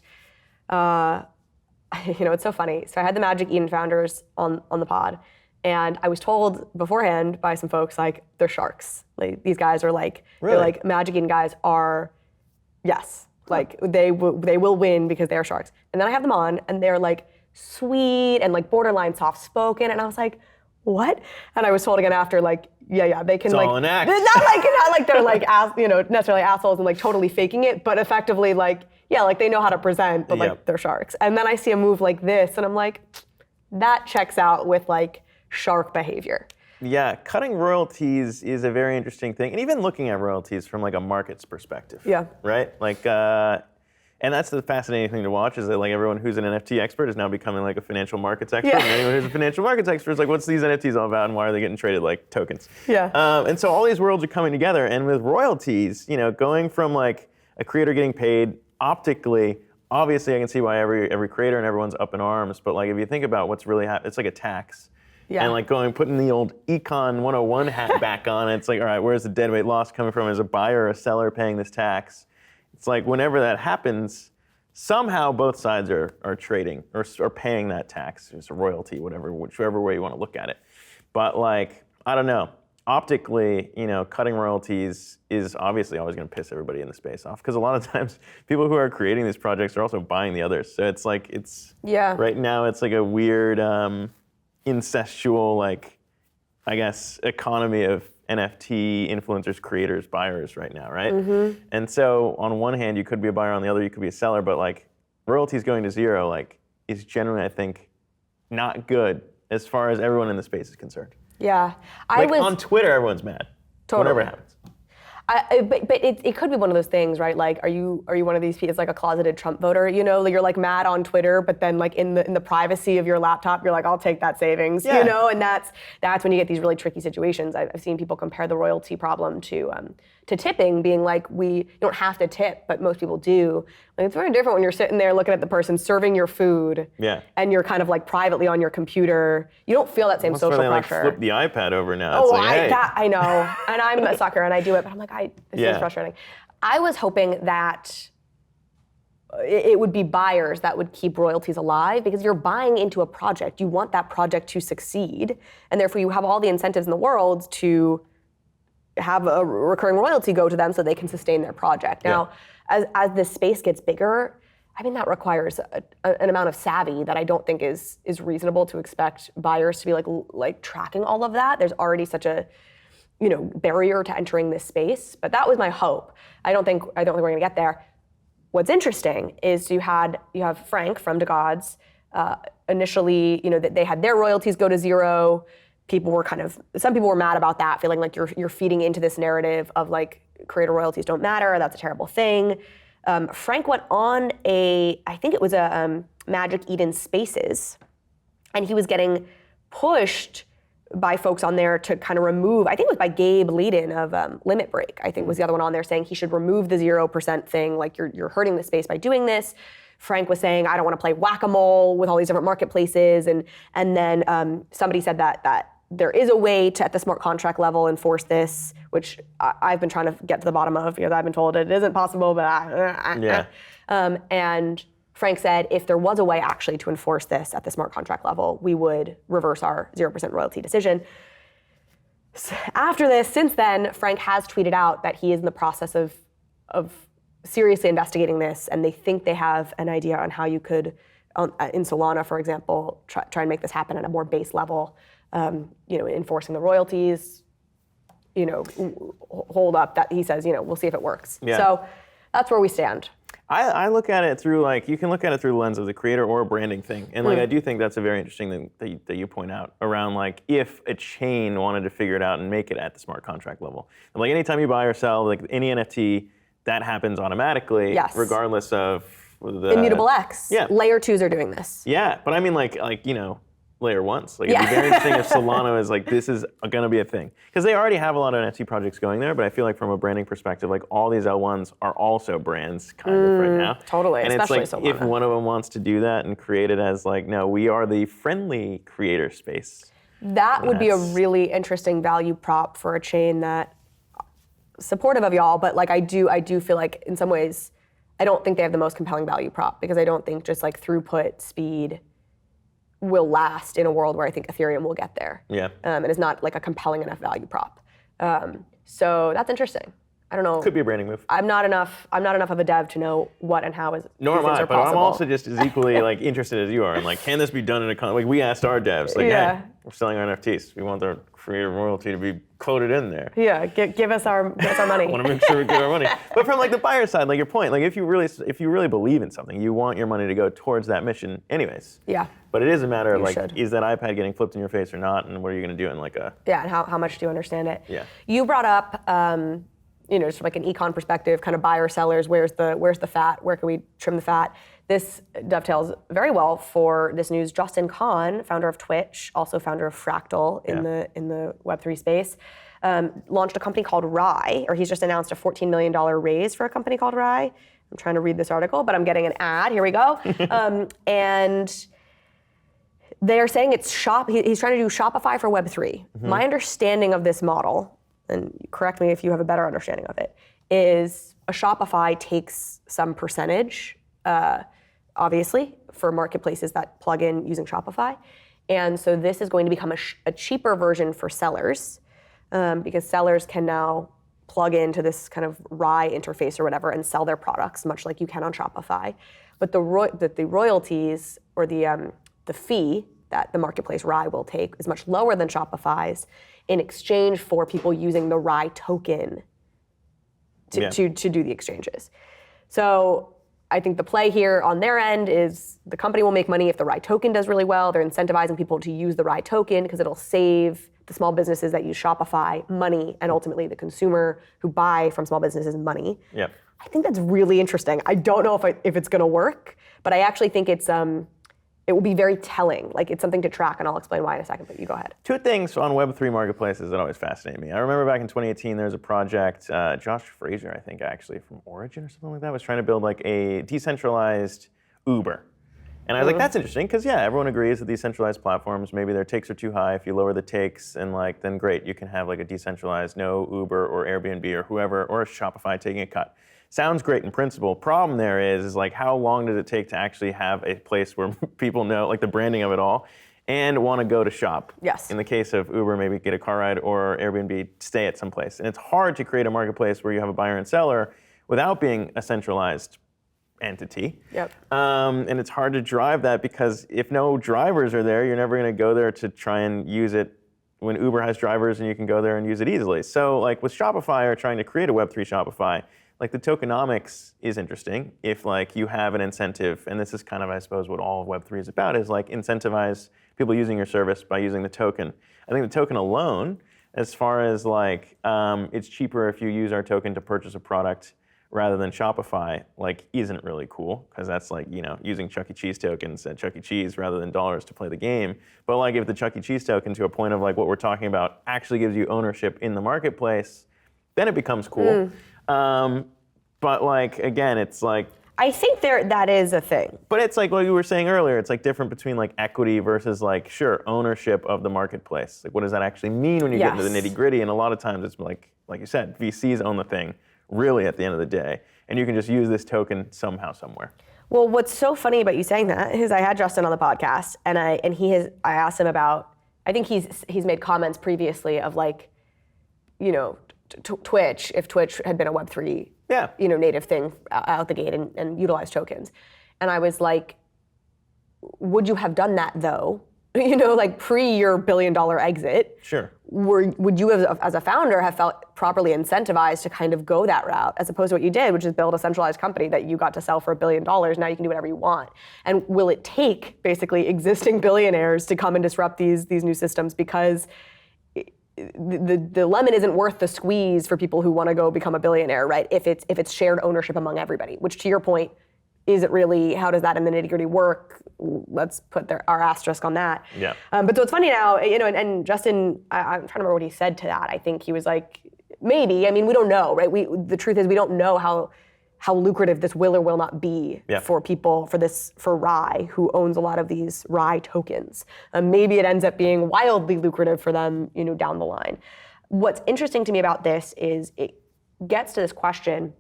It's so funny. So I had the Magic Eden founders on the pod, and I was told beforehand by some folks like they're sharks. Like these guys are like really? They're like Magic Eden guys are, yes, like they will win because they're sharks. And then I have them on, and they're like sweet and like borderline soft spoken, and I was like, what? And I was told again after like, yeah, they can it's like all an act. not like they're like necessarily assholes and like totally faking it, but effectively like like they know how to present, but like they're sharks. And then I see a move like this, and I'm like, that checks out with like shark behavior. Yeah, cutting royalties is a very interesting thing, and even looking at royalties from like a market's perspective. Yeah. Right. Like, and that's the fascinating thing to watch is that like everyone who's an NFT expert is now becoming like a financial markets expert, and anyone who's a financial markets expert is like, what's these NFTs all about, and why are they getting traded like tokens? Yeah. And so all these worlds are coming together, and with royalties, going from like a creator getting paid optically. Obviously, I can see why every creator and everyone's up in arms, but like if you think about what's really happening, it's like a tax. Yeah. And like putting the old Econ 101 hat back on, it's like, all right, where's the deadweight loss coming from? Is a buyer or a seller paying this tax? It's like whenever that happens, somehow both sides are trading or paying that tax. It's a royalty, whichever way you want to look at it. But like, I don't know. Optically, cutting royalties is obviously always going to piss everybody in the space off because a lot of times people who are creating these projects are also buying the others. So it's like right now it's like a weird incestual like I guess economy of NFT influencers, creators, buyers right now, right? Mm-hmm. And so on one hand you could be a buyer, on the other you could be a seller, but like royalties going to zero like is generally I think not good as far as everyone in the space is concerned. Yeah, on Twitter, everyone's mad. Totally. Whatever happens. But it could be one of those things, right? Like, are you one of these people? It's like a closeted Trump voter, Like you're like mad on Twitter, but then like in the privacy of your laptop, you're like, I'll take that savings, And that's when you get these really tricky situations. I've seen people compare the royalty problem to tipping, being like, you don't have to tip, but most people do. Like it's very different when you're sitting there looking at the person serving your food, and you're kind of like privately on your computer. You don't feel that same social pressure. Like flip the iPad over now. Oh, it's like, hey. I know, and I'm a sucker, and I do it, but I'm like, this is frustrating. I was hoping that it would be buyers that would keep royalties alive because you're buying into a project. You want that project to succeed, and therefore you have all the incentives in the world to have a recurring royalty go to them so they can sustain their project. Now, as this space gets bigger, I mean, that requires an amount of savvy that I don't think is reasonable to expect buyers to be like tracking all of that. There's already such a barrier to entering this space, but that was my hope. I don't think we're going to get there. What's interesting is you have Frank from DeGods. Initially, that they had their royalties go to zero. Some people were mad about that, feeling like you're feeding into this narrative of like creator royalties don't matter, that's a terrible thing. Frank went on I think it was a Magic Eden Spaces, and he was getting pushed by folks on there to kind of remove, I think it was by Gabe Leadon of Limit Break, I think was the other one on there saying he should remove the 0% thing, like you're hurting the space by doing this. Frank was saying, I don't want to play whack-a-mole with all these different marketplaces, and then somebody said that there is a way to, at the smart contract level, enforce this, which I've been trying to get to the bottom of because I've been told it isn't possible, but and Frank said if there was a way actually to enforce this at the smart contract level, we would reverse our 0% royalty decision. After this, since then, Frank has tweeted out that he is in the process of seriously investigating this, and they think they have an idea on how you could, in Solana, for example, try and make this happen at a more base level. Enforcing the royalties, hold up that he says, we'll see if it works. Yeah. So that's where we stand. I look at it through you can look at it through the lens of the creator or a branding thing. And I do think that's a very interesting thing that you point out around if a chain wanted to figure it out and make it at the smart contract level. And anytime you buy or sell any NFT, that happens automatically, regardless of the Immutable X. Yeah. Layer 2s are doing this. Yeah, but I mean layer once. Like, it'd be very interesting if Solana is like, this is going to be a thing. Because they already have a lot of NFT projects going there, but I feel like from a branding perspective, like all these L1s are also brands kind of right now. Totally, and especially it's like, Solana. if one of them wants to do that and create it as like, no, we are the friendly creator space. That would be a really interesting value prop for a chain that supportive of y'all, but like I do feel like in some ways, I don't think they have the most compelling value prop because I don't think just like throughput speed will last in a world where I think Ethereum will get there. Yeah. And it's not like a compelling enough value prop. So that's interesting. I don't know. Could be a branding move. I'm not enough of a dev to know what and how is. Nor am these things I, are but I'm possible. also just as equally like interested as you are. And like, can this be done in a like we asked our devs, like, Yeah. hey, we're selling our NFTs. We want our creator royalty to be quoted in there. Yeah, give us our money. I want to make sure we get our money. But from like the buyer side, like your point, like if you really believe in something, you want your money to go towards that mission anyways. Yeah. But it is a matter of like, should. is that iPad getting flipped in your face or not, and what are you going to do in like a... Yeah, and how much do you understand it? Yeah. You brought up, just from like an econ perspective, kind of buyer sellers. Where's the fat? Where can we trim the fat? This dovetails very well for this news. Justin Kan, founder of Twitch, also founder of Fractal in the Web3 space, launched a company called Rye, or he's just announced a $14 million raise for a company called Rye. I'm trying to read this article, but I'm getting an ad. Here we go. And they're saying it's he's trying to do Shopify for Web3. Mm-hmm. My understanding of this model, and correct me if you have a better understanding of it, is a Shopify takes some percentage, obviously, for marketplaces that plug in using Shopify. And so this is going to become a cheaper version for sellers, because sellers can now plug into this kind of Rye interface or whatever and sell their products, much like you can on Shopify. But the royalties or the fee that the marketplace Rye will take is much lower than Shopify's in exchange for people using the Rye token to do the exchanges. So I think the play here on their end is the company will make money if the Rye token does really well. They're incentivizing people to use the Rye token because it'll save the small businesses that use Shopify money, and ultimately the consumer who buy from small businesses money. Yep. I think that's really interesting. I don't know if it's going to work, but I actually think it will be very telling. Like, it's something to track, and I'll explain why in a second, but you go ahead. Two things on Web3 marketplaces that always fascinate me. I remember back in 2018, there was a project, Josh Frazier, I think actually, from Origin or something like that, was trying to build like a decentralized Uber. And I was like, that's interesting, because yeah, everyone agrees that these centralized platforms, maybe their takes are too high. If you lower the takes, and like, then great, you can have like a decentralized, no Uber or Airbnb or whoever, or Shopify taking a cut. Sounds great in principle. Problem there is like, how long does it take to actually have a place where people know, like the branding of it all, and want to go to shop? Yes. In the case of Uber, maybe get a car ride, or Airbnb, stay at some place. And it's hard to create a marketplace where you have a buyer and seller without being a centralized entity. Yep. And it's hard to drive that, because if no drivers are there, you're never going to go there to try and use it when Uber has drivers and you can go there and use it easily. So like with Shopify, or trying to create a Web3 Shopify, like the tokenomics is interesting. If like you have an incentive, and this is kind of, I suppose, what all of Web3 is about, is like incentivize people using your service by using the token. I think the token alone, as far as like, it's cheaper if you use our token to purchase a product rather than Shopify, like, isn't really cool, because that's like, using Chuck E. Cheese tokens at Chuck E. Cheese rather than dollars to play the game. But like, if the Chuck E. Cheese token, to a point of like what we're talking about, actually gives you ownership in the marketplace, then it becomes cool. But like, again, it's like, I think that is a thing. but it's like what you were saying earlier, it's like different between like equity versus like, sure, ownership of the marketplace. Like, what does that actually mean when you get into the nitty gritty? And a lot of times it's like you said, VCs own the thing, really, at the end of the day. And you can just use this token somehow, somewhere. Well, what's so funny about you saying that is I had Justin on the podcast, and I asked him about, I think he's made comments previously of like, Twitch, if Twitch had been a Web3 native thing out the gate and utilized tokens. And I was like, would you have done that though? Like pre your $1 billion exit. Sure. Would you have, as a founder, have felt properly incentivized to kind of go that route, as opposed to what you did, which is build a centralized company that you got to sell for $1 billion. Now you can do whatever you want. And will it take basically existing billionaires to come and disrupt these new systems, because the lemon isn't worth the squeeze for people who want to go become a billionaire, right? If it's shared ownership among everybody, which, to your point, is it really? How does that in the nitty-gritty work? Let's put our asterisk on that. Yeah. But so it's funny now, and Justin, I'm trying to remember what he said to that. I think he was like, maybe. I mean, we don't know, right? The truth is, we don't know how lucrative this will or will not be for people, for Rye, who owns a lot of these Rye tokens. Maybe it ends up being wildly lucrative for them, down the line. What's interesting to me about this is it gets to this question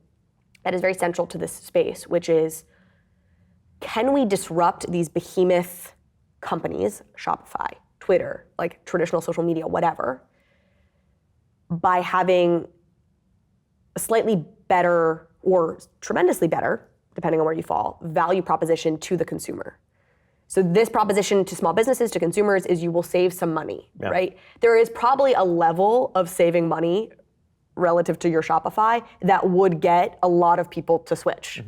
that is very central to this space, which is, can we disrupt these behemoth companies, Shopify, Twitter, like traditional social media, whatever, by having a slightly better or tremendously better, depending on where you fall, value proposition to the consumer? So this proposition to small businesses, to consumers, is you will save some money, right? There is probably a level of saving money relative to your Shopify that would get a lot of people to switch.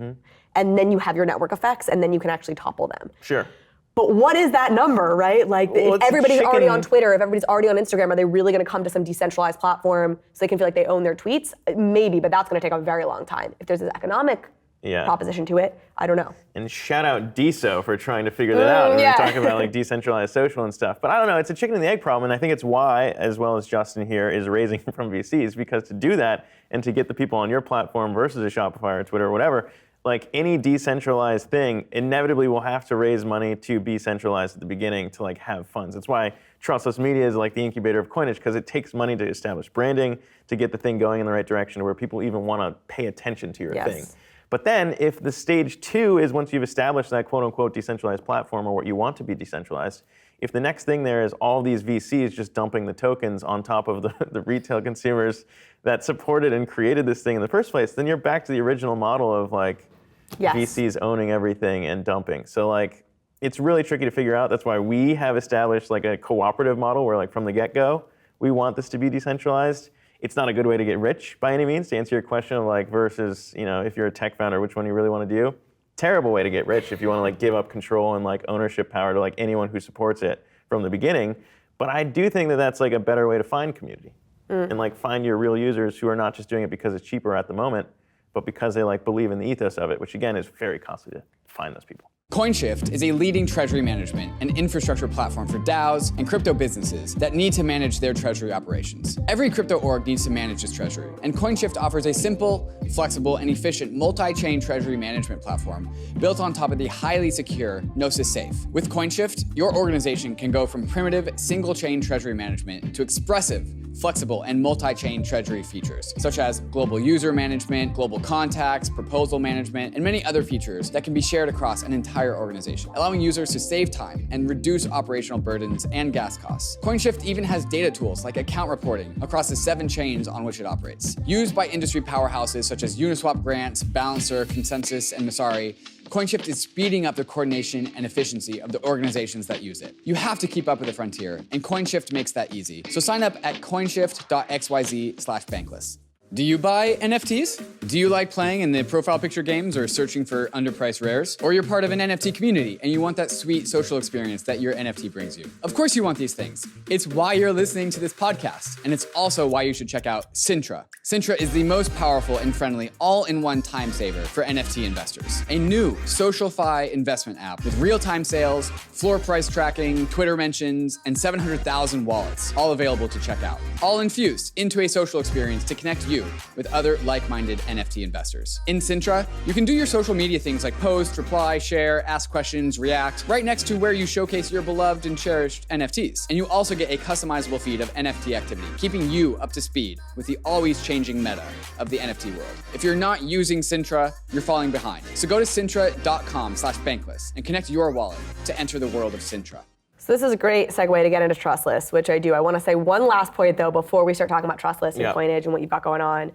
And then you have your network effects, and then you can actually topple them. Sure. But what is that number, right? Like, if everybody's already on Twitter, if everybody's already on Instagram, are they really going to come to some decentralized platform so they can feel like they own their tweets? Maybe, but that's going to take a very long time. If there's an economic proposition to it, I don't know. And shout out DeSo for trying to figure that out. And we're talking about like decentralized social and stuff. But I don't know, it's a chicken and the egg problem, and I think it's why, as well as Justin here, is raising from VCs, because to do that and to get the people on your platform versus a Shopify or Twitter or whatever, like any decentralized thing inevitably will have to raise money to be centralized at the beginning to like have funds. That's why Trustless Media is like the incubator of Coinage, because it takes money to establish branding, to get the thing going in the right direction where people even want to pay attention to your thing. But then if the stage 2 is once you've established that quote unquote decentralized platform or what you want to be decentralized, if the next thing there is all these VCs just dumping the tokens on top of the retail consumers that supported and created this thing in the first place, then you're back to the original model of like VCs owning everything and dumping. So like, it's really tricky to figure out. That's why we have established like a cooperative model where like from the get-go, we want this to be decentralized. It's not a good way to get rich by any means, to answer your question of like versus, if you're a tech founder, which one you really want to do. Terrible way to get rich if you want to like give up control and like ownership power to like anyone who supports it from the beginning. But I do think that that's like a better way to find community and like find your real users who are not just doing it because it's cheaper at the moment, but because they like believe in the ethos of it, which again is very costly to find those people. COINSHIFT is a leading treasury management and infrastructure platform for DAOs and crypto businesses that need to manage their treasury operations. Every crypto org needs to manage its treasury, and COINSHIFT offers a simple, flexible, and efficient multi-chain treasury management platform built on top of the highly secure Gnosis Safe. With COINSHIFT, your organization can go from primitive single-chain treasury management to expressive, flexible, and multi-chain treasury features, such as global user management, global contacts, proposal management, and many other features that can be shared across an entire organization, allowing users to save time and reduce operational burdens and gas costs. COINSHIFT even has data tools like account reporting across the 7 chains on which it operates. Used by industry powerhouses such as Uniswap Grants, Balancer, Consensus, and Masari, COINSHIFT is speeding up the coordination and efficiency of the organizations that use it. You have to keep up with the frontier, and COINSHIFT makes that easy. So sign up at coinshift.xyz/bankless. Do you buy NFTs? Do you like playing in the profile picture games or searching for underpriced rares? Or you're part of an NFT community and you want that sweet social experience that your NFT brings you? Of course you want these things. It's why you're listening to this podcast, and it's also why you should check out SINTRA. SINTRA is the most powerful and friendly all-in-one time saver for NFT investors. A new social-fi investment app with real-time sales, floor price tracking, Twitter mentions, and 700,000 wallets, all available to check out. All infused into a social experience to connect you with other like-minded NFT investors. In SINTRA, you can do your social media things like post, reply, share, ask questions, react, right next to where you showcase your beloved and cherished NFTs. And you also get a customizable feed of NFT activity, keeping you up to speed with the always changing meta of the NFT world. If you're not using SINTRA, you're falling behind. So go to sintra.com/bankless and connect your wallet to enter the world of SINTRA. So this is a great segue to get into Trustless, which I do. I want to say one last point, though, before we start talking about Trustless and Coinage and what you've got going on,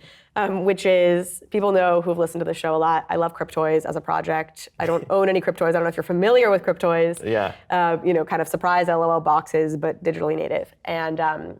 which is, people know who've listened to the show a lot, I love Cryptoys as a project. I don't own any Cryptoys. I don't know if you're familiar with Cryptoys. Yeah. Kind of surprise LOL boxes, but digitally native. And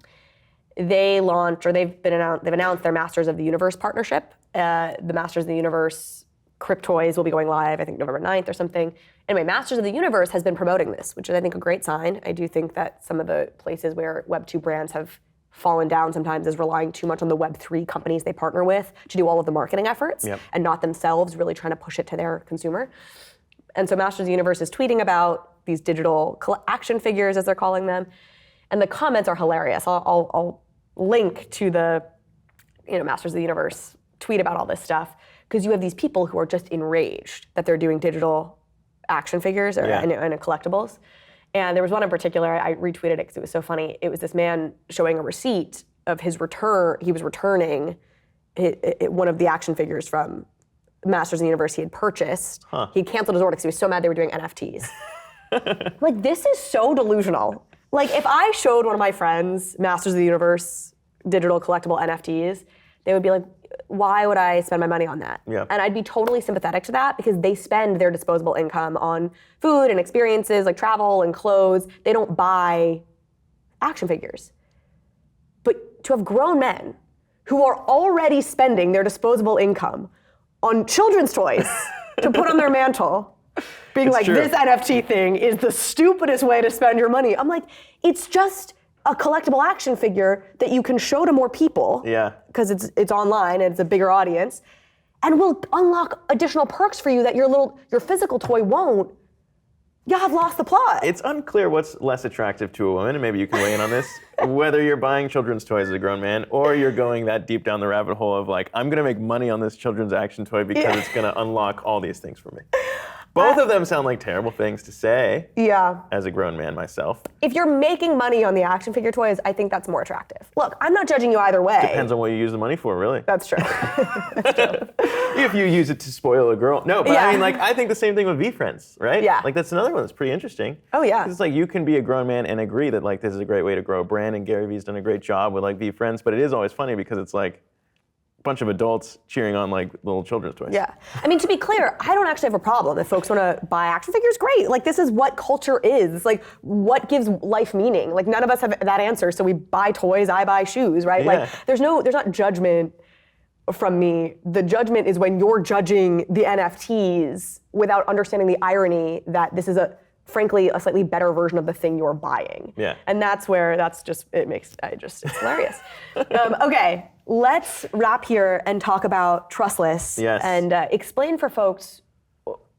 they launched, or they've announced their Masters of the Universe partnership. The Masters of the Universe Cryptoys will be going live, I think, November 9th or something. Anyway, Masters of the Universe has been promoting this, which is, I think, a great sign. I do think that some of the places where Web2 brands have fallen down sometimes is relying too much on the Web3 companies they partner with to do all of the marketing efforts and not themselves really trying to push it to their consumer. And so Masters of the Universe is tweeting about these digital action figures, as they're calling them, and the comments are hilarious. I'll link to the Masters of the Universe tweet about all this stuff, because you have these people who are just enraged that they're doing digital action figures and collectibles. And there was one in particular, I retweeted it because it was so funny. It was this man showing a receipt of his return. He was returning one of the action figures from Masters of the Universe he had purchased. He canceled his order because he was so mad they were doing NFTs. Like, this is so delusional. Like, if I showed one of my friends Masters of the Universe digital collectible NFTs, they would be like, why would I spend my money on that? Yeah. And I'd be totally sympathetic to that, because they spend their disposable income on food and experiences like travel and clothes. They don't buy action figures. But to have grown men who are already spending their disposable income on children's toys to put on their mantle, being It's like, true. this NFT thing is the stupidest way to spend your money. I'm like, it's just a collectible action figure that you can show to more people. Yeah. Because it's online and it's a bigger audience, and will unlock additional perks for you that your physical toy won't. You have lost the plot. It's unclear what's less attractive to a woman, and maybe you can weigh in on this, whether you're buying children's toys as a grown man, or you're going that deep down the rabbit hole of like, I'm gonna make money on this children's action toy because it's gonna unlock all these things for me. Both of them sound like terrible things to say. Yeah. As a grown man myself. If you're making money on the action figure toys, I think that's more attractive. Look, I'm not judging you either way. Depends on what you use the money for, really. That's true. That's true. If you use it to spoil a girl. No, but I mean, like, I think the same thing with V-Friends, right? Yeah. Like, that's another one that's pretty interesting. Oh, yeah. It's like, you can be a grown man and agree that, like, this is a great way to grow a brand, and Gary Vee's done a great job with, like, V-Friends, but it is always funny because it's, like, bunch of adults cheering on like little children's toys. Yeah. I mean, to be clear, I don't actually have a problem if folks want to buy action figures. Great. Like, this is what culture is. It's like, what gives life meaning? Like, none of us have that answer, so we buy toys, I buy shoes, right? Yeah. Like, there's not judgment from me. The judgment is when you're judging the NFTs without understanding the irony that this is frankly a slightly better version of the thing you're buying. Yeah. And that's where it's hilarious. Okay, let's wrap here and talk about Trustless. Yes. And explain for folks,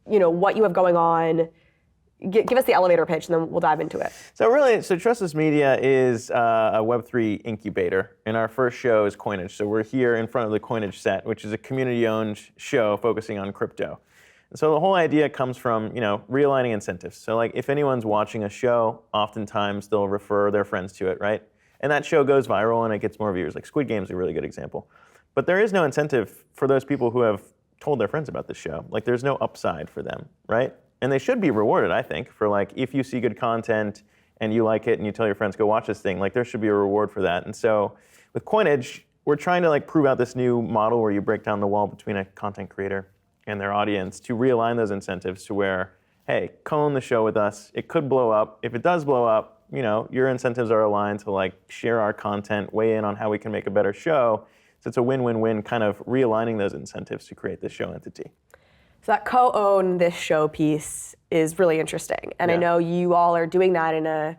what you have going on. Give us the elevator pitch, and then we'll dive into it. So Trustless Media is a Web3 incubator, and our first show is Coinage. So we're here in front of the Coinage set, which is a community-owned show focusing on crypto. And so the whole idea comes from, realigning incentives. So like, if anyone's watching a show, oftentimes they'll refer their friends to it, right? And that show goes viral and it gets more viewers. Like Squid Game is a really good example. But there is no incentive for those people who have told their friends about this show. Like, there's no upside for them, right? And they should be rewarded, I think, for like, if you see good content and you like it and you tell your friends, go watch this thing, like there should be a reward for that. And so with Coinage, we're trying to like prove out this new model where you break down the wall between a content creator and their audience to realign those incentives to where, hey, come on the show with us. It could blow up. If it does blow up, your incentives are aligned to like share our content, weigh in on how we can make a better show. So it's a win-win-win, kind of realigning those incentives to create this show entity. So that co-own this show piece is really interesting. And I know you all are doing that in an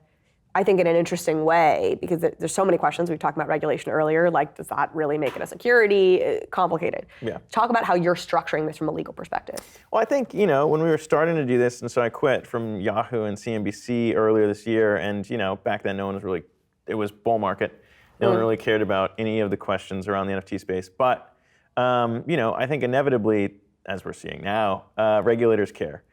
interesting way, because there's so many questions. We've talked about regulation earlier. Like, does that really make it a security? Complicated. Yeah. Talk about how you're structuring this from a legal perspective. Well, I think, when we were starting to do this, and so I quit from Yahoo and CNBC earlier this year, and, back then no one was really, it was bull market. No one really cared about any of the questions around the NFT space. But, I think inevitably, as we're seeing now, regulators care.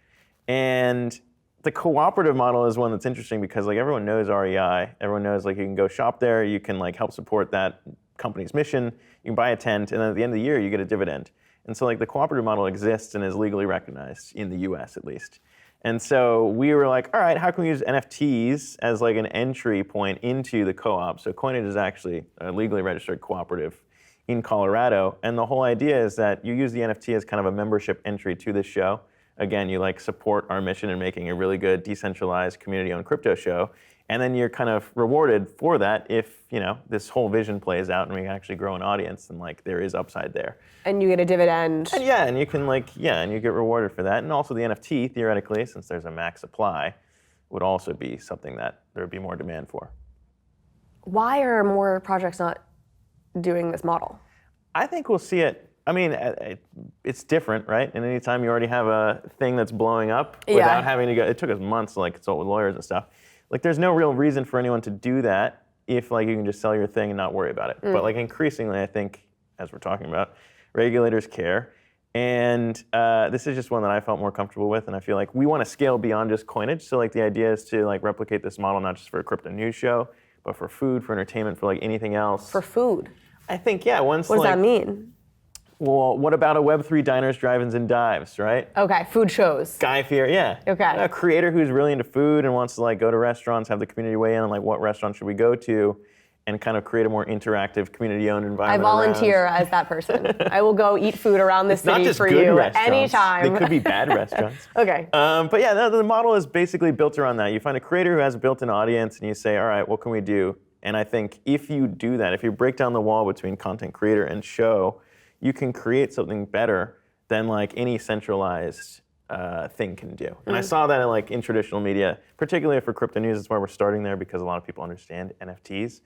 And the cooperative model is one that's interesting because like everyone knows REI, everyone knows like you can go shop there, you can like help support that company's mission, you can buy a tent, and then at the end of the year you get a dividend. And so like the cooperative model exists and is legally recognized in the US at least. And so we were like, all right, how can we use NFTs as like an entry point into the co-op? So Coinage is actually a legally registered cooperative in Colorado, and the whole idea is that you use the NFT as kind of a membership entry to this show. Again, you like support our mission in making a really good decentralized community-owned crypto show, and then you're kind of rewarded for that if this whole vision plays out and we actually grow an audience, and like there is upside there. And you get a dividend. And and you can and you get rewarded for that, and also the NFT theoretically, since there's a max supply, would also be something that there would be more demand for. Why are more projects not doing this model? I think we'll see it. I mean, it's different, right? And anytime you already have a thing that's blowing up without having to go, it took us months to like consult with lawyers and stuff. Like, there's no real reason for anyone to do that if like you can just sell your thing and not worry about it. But like increasingly, I think, as we're talking about, regulators care. And this is just one that I felt more comfortable with, and I feel like we want to scale beyond just coinage. So like the idea is to like replicate this model not just for a crypto news show, but for food, for entertainment, for like anything else. For food? I think, yeah. What does that mean? Well, what about a Web3 diners, drive-ins, and dives, right? Okay, food shows. Guy Fieri, yeah. Okay. A creator who's really into food and wants to like go to restaurants, have the community weigh in on like what restaurant should we go to, and kind of create a more interactive, community-owned environment. I volunteer as that person. I will go eat food around the city for you anytime. They could be bad restaurants. Okay. But yeah, the model is basically built around that. You find a creator who has a built-in audience, and you say, all right, what can we do? And I think if you do that, if you break down the wall between content creator and show, you can create something better than like any centralized thing can do. And I saw that in traditional media, particularly for crypto news. That's why we're starting there, because a lot of people understand NFTs.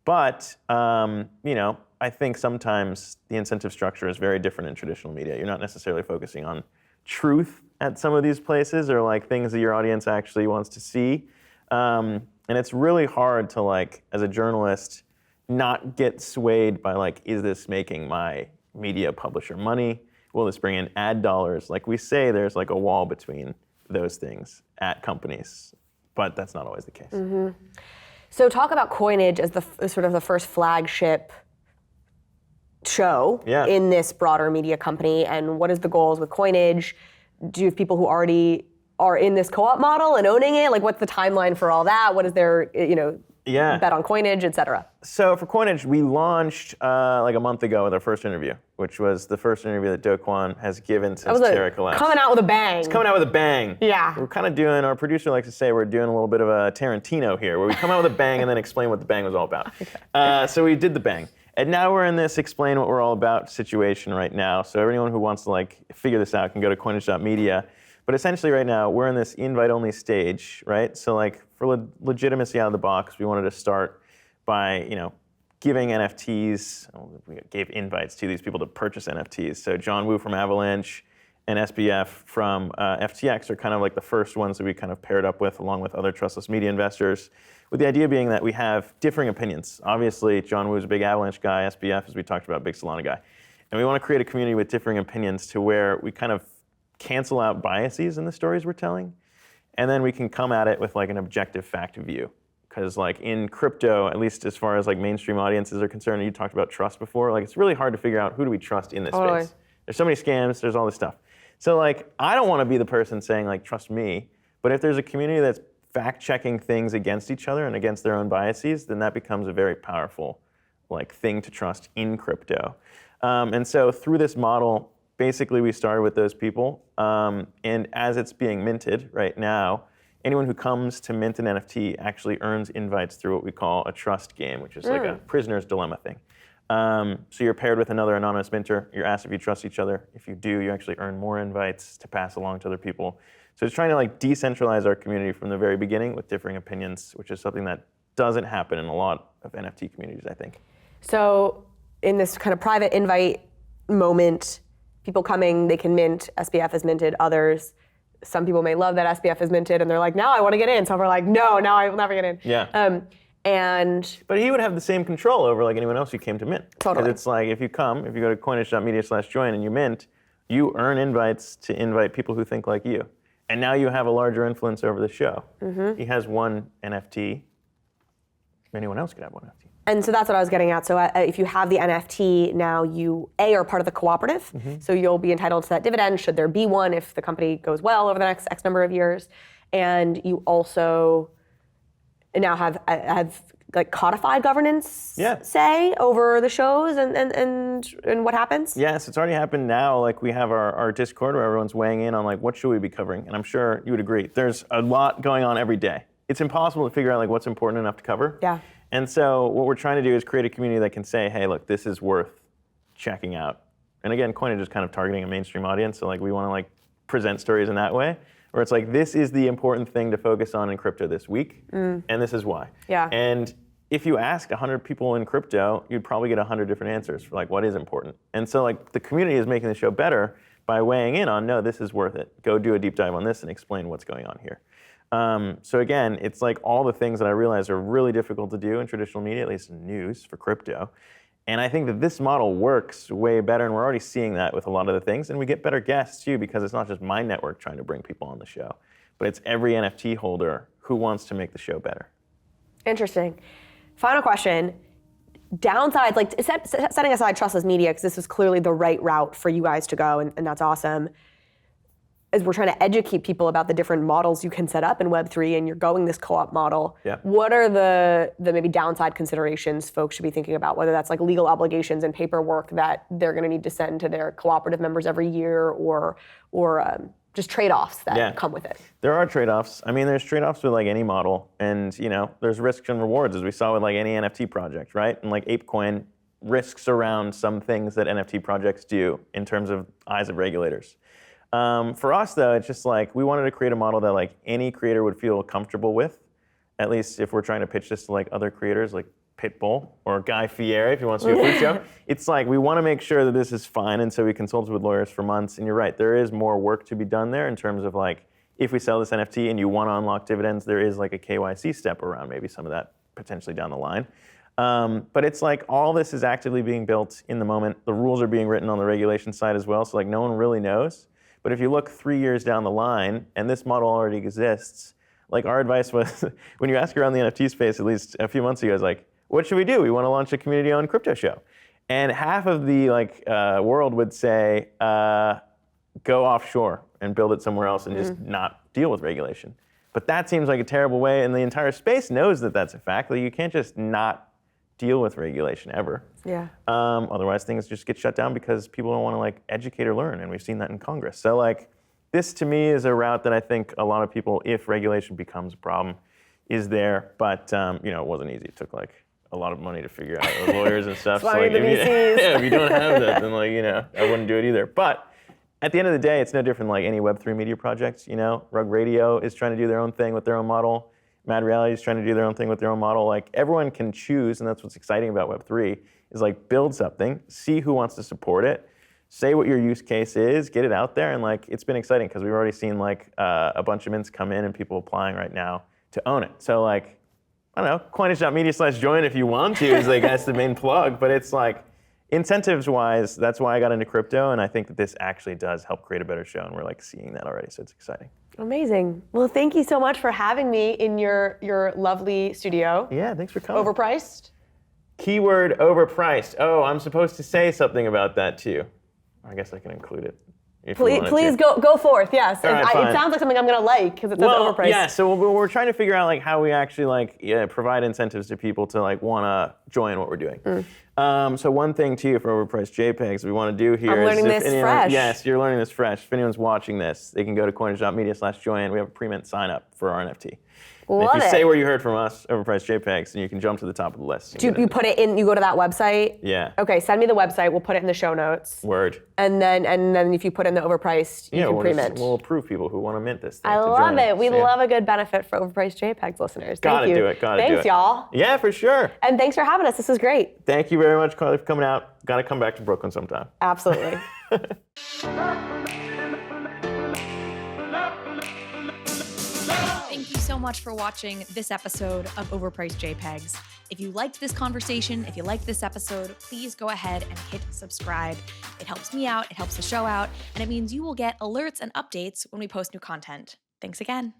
But I think sometimes the incentive structure is very different in traditional media. You're not necessarily focusing on truth at some of these places, or like things that your audience actually wants to see. And it's really hard to like, as a journalist, not get swayed by like, is this making my media publisher money? Will this bring in ad dollars? Like we say, there's like a wall between those things at companies, but that's not always the case. Mm-hmm. So talk about Coinage as the sort of the first flagship show in this broader media company, and what is the goals with Coinage? Do you have people who already are in this co-op model and owning it? Like, what's the timeline for all that? What is their, bet on Coinage, et cetera? So for Coinage, we launched like a month ago with our first interview, which was the first interview that Guzmán has given since Terra collapsed. Coming out with a bang. It's coming out with a bang. Yeah. We're kind of doing, our producer likes to say, we're doing a little bit of a Tarantino here, where we come out with a bang and then explain what the bang was all about. So we did the bang. And now we're in this explain what we're all about situation right now. So everyone who wants to like figure this out can go to coinage.media. But essentially right now, we're in this invite-only stage, right? So like for legitimacy out of the box, we wanted to start by, giving NFTs. We gave invites to these people to purchase NFTs. So John Woo from Avalanche and SBF from FTX are kind of like the first ones that we kind of paired up with, along with other trustless media investors, with the idea being that we have differing opinions. Obviously, John Woo's a big Avalanche guy, SBF, as we talked about, big Solana guy. And we want to create a community with differing opinions to where we kind of cancel out biases in the stories we're telling, and then we can come at it with like an objective fact view. Because like in crypto, at least as far as like mainstream audiences are concerned, and you talked about trust before, like it's really hard to figure out who do we trust in this space. There's so many scams, there's all this stuff. So like, I don't want to be the person saying like, trust me, but if there's a community that's fact-checking things against each other and against their own biases, then that becomes a very powerful like thing to trust in crypto. And so through this model, basically, we started with those people, and as it's being minted right now, anyone who comes to mint an NFT actually earns invites through what we call a trust game, which is like a prisoner's dilemma thing. So you're paired with another anonymous minter. You're asked if you trust each other. If you do, you actually earn more invites to pass along to other people. So it's trying to like decentralize our community from the very beginning with differing opinions, which is something that doesn't happen in a lot of NFT communities, I think. So in this kind of private invite moment, people coming, they can mint. SBF has minted others. Some people may love that SBF is minted, and they're like, now I want to get in. Some are like, no, now I will never get in. Yeah. But he would have the same control over like anyone else who came to mint. Totally. Because it's like, if you go to coinage.media/join and you mint, you earn invites to invite people who think like you. And now you have a larger influence over the show. Mm-hmm. He has one NFT. Anyone else could have one NFT. And so that's what I was getting at. So if you have the NFT, now you, are part of the cooperative. Mm-hmm. So you'll be entitled to that dividend, should there be one, if the company goes well over the next X number of years. And you also now have like codified governance, say, over the shows and what happens? Yes, it's already happened now. Like we have our Discord where everyone's weighing in on like what should we be covering. And I'm sure you would agree, there's a lot going on every day. It's impossible to figure out like what's important enough to cover. Yeah. And so what we're trying to do is create a community that can say, hey, look, this is worth checking out. And again, Coinage is kind of targeting a mainstream audience, so like we want to like present stories in that way, where it's like, this is the important thing to focus on in crypto this week, and this is why. Yeah. And if you ask 100 people in crypto, you'd probably get 100 different answers for like what is important. And so like the community is making the show better by weighing in on, no, this is worth it. Go do a deep dive on this and explain what's going on here. So again, it's like all the things that I realize are really difficult to do in traditional media, at least in news for crypto. And I think that this model works way better, and we're already seeing that with a lot of the things. And we get better guests too, because it's not just my network trying to bring people on the show, but it's every NFT holder who wants to make the show better. Interesting. Final question. Downsides, like setting aside Trustless Media, because this was clearly the right route for you guys to go, and that's awesome, as we're trying to educate people about the different models you can set up in Web3, and you're going this co-op model. Yeah. What are the maybe downside considerations folks should be thinking about, whether that's like legal obligations and paperwork that they're going to need to send to their cooperative members every year, or just trade-offs that come with it? There are trade-offs. I mean, there's trade-offs with like any model, and you know, there's risks and rewards, as we saw with like any NFT project, right? And like ApeCoin risks around some things that NFT projects do in terms of eyes of regulators. For us, though, it's just like we wanted to create a model that like any creator would feel comfortable with, at least if we're trying to pitch this to like other creators like Pitbull or Guy Fieri if he wants to do a food show. It's like we want to make sure that this is fine, and so we consulted with lawyers for months. And you're right, there is more work to be done there in terms of like if we sell this NFT and you want to unlock dividends, there is like a KYC step around maybe some of that potentially down the line. But it's like all this is actively being built in the moment. The rules are being written on the regulation side as well, so like no one really knows. But if you look 3 years down the line, and this model already exists, like our advice was, when you ask around the NFT space, at least a few months ago, is like, what should we do? We want to launch a community-owned crypto show. And half of the world would say, go offshore and build it somewhere else and just not deal with regulation. But that seems like a terrible way, and the entire space knows that that's a fact. Like you can't just not deal with regulation ever. Yeah. Otherwise, things just get shut down because people don't want to like educate or learn, and we've seen that in Congress. So like, this to me is a route that I think a lot of people, if regulation becomes a problem, is there. But you know, it wasn't easy. It took like a lot of money to figure out with lawyers and stuff. So like, if you don't have that, then like, you know, I wouldn't do it either. But at the end of the day, it's no different like any Web3 media projects. You know, Rug Radio is trying to do their own thing with their own model. Mad Reality is trying to do their own thing with their own model. Like everyone can choose, and that's what's exciting about Web3, is like build something, see who wants to support it, say what your use case is, get it out there, and like it's been exciting because we've already seen like a bunch of mints come in and people applying right now to own it. So like, I don't know, coinage.media/join if you want to is like that's the main plug, but it's like incentives-wise, that's why I got into crypto, and I think that this actually does help create a better show, and we're like seeing that already, so it's exciting. Amazing. Well, thank you so much for having me in your lovely studio. Yeah, thanks for coming. Overpriced? Keyword overpriced. Oh, I'm supposed to say something about that too. I guess I can include it. Please go forth. Yes, right, it sounds like something I'm gonna like because it says overpriced. Yeah. So we're trying to figure out like how we actually like provide incentives to people to like want to join what we're doing. So one thing too for overpriced JPEGs we want to do here I'm learning this fresh. Yes, you're learning this fresh. If anyone's watching this, they can go to coinage.media/join. We have a pre-mint sign up for our NFT. If you say where you heard from us, overpriced JPEGs, then you can jump to the top of the list. Do you put it in? You go to that website? Yeah. Okay, send me the website. We'll put it in the show notes. Word. And then if you put in the overpriced, you can pre-mint. We'll approve people who want to mint this thing. I love it. We love a good benefit for overpriced JPEGs listeners. Thank you. Gotta do it. Thanks, y'all. Yeah, for sure. And thanks for having us. This was great. Thank you very much, Carly, for coming out. Gotta come back to Brooklyn sometime. Absolutely. Thank you so much for watching this episode of Overpriced JPEGs. If you liked this conversation, if you liked this episode, please go ahead and hit subscribe. It helps me out, it helps the show out, and it means you will get alerts and updates when we post new content. Thanks again.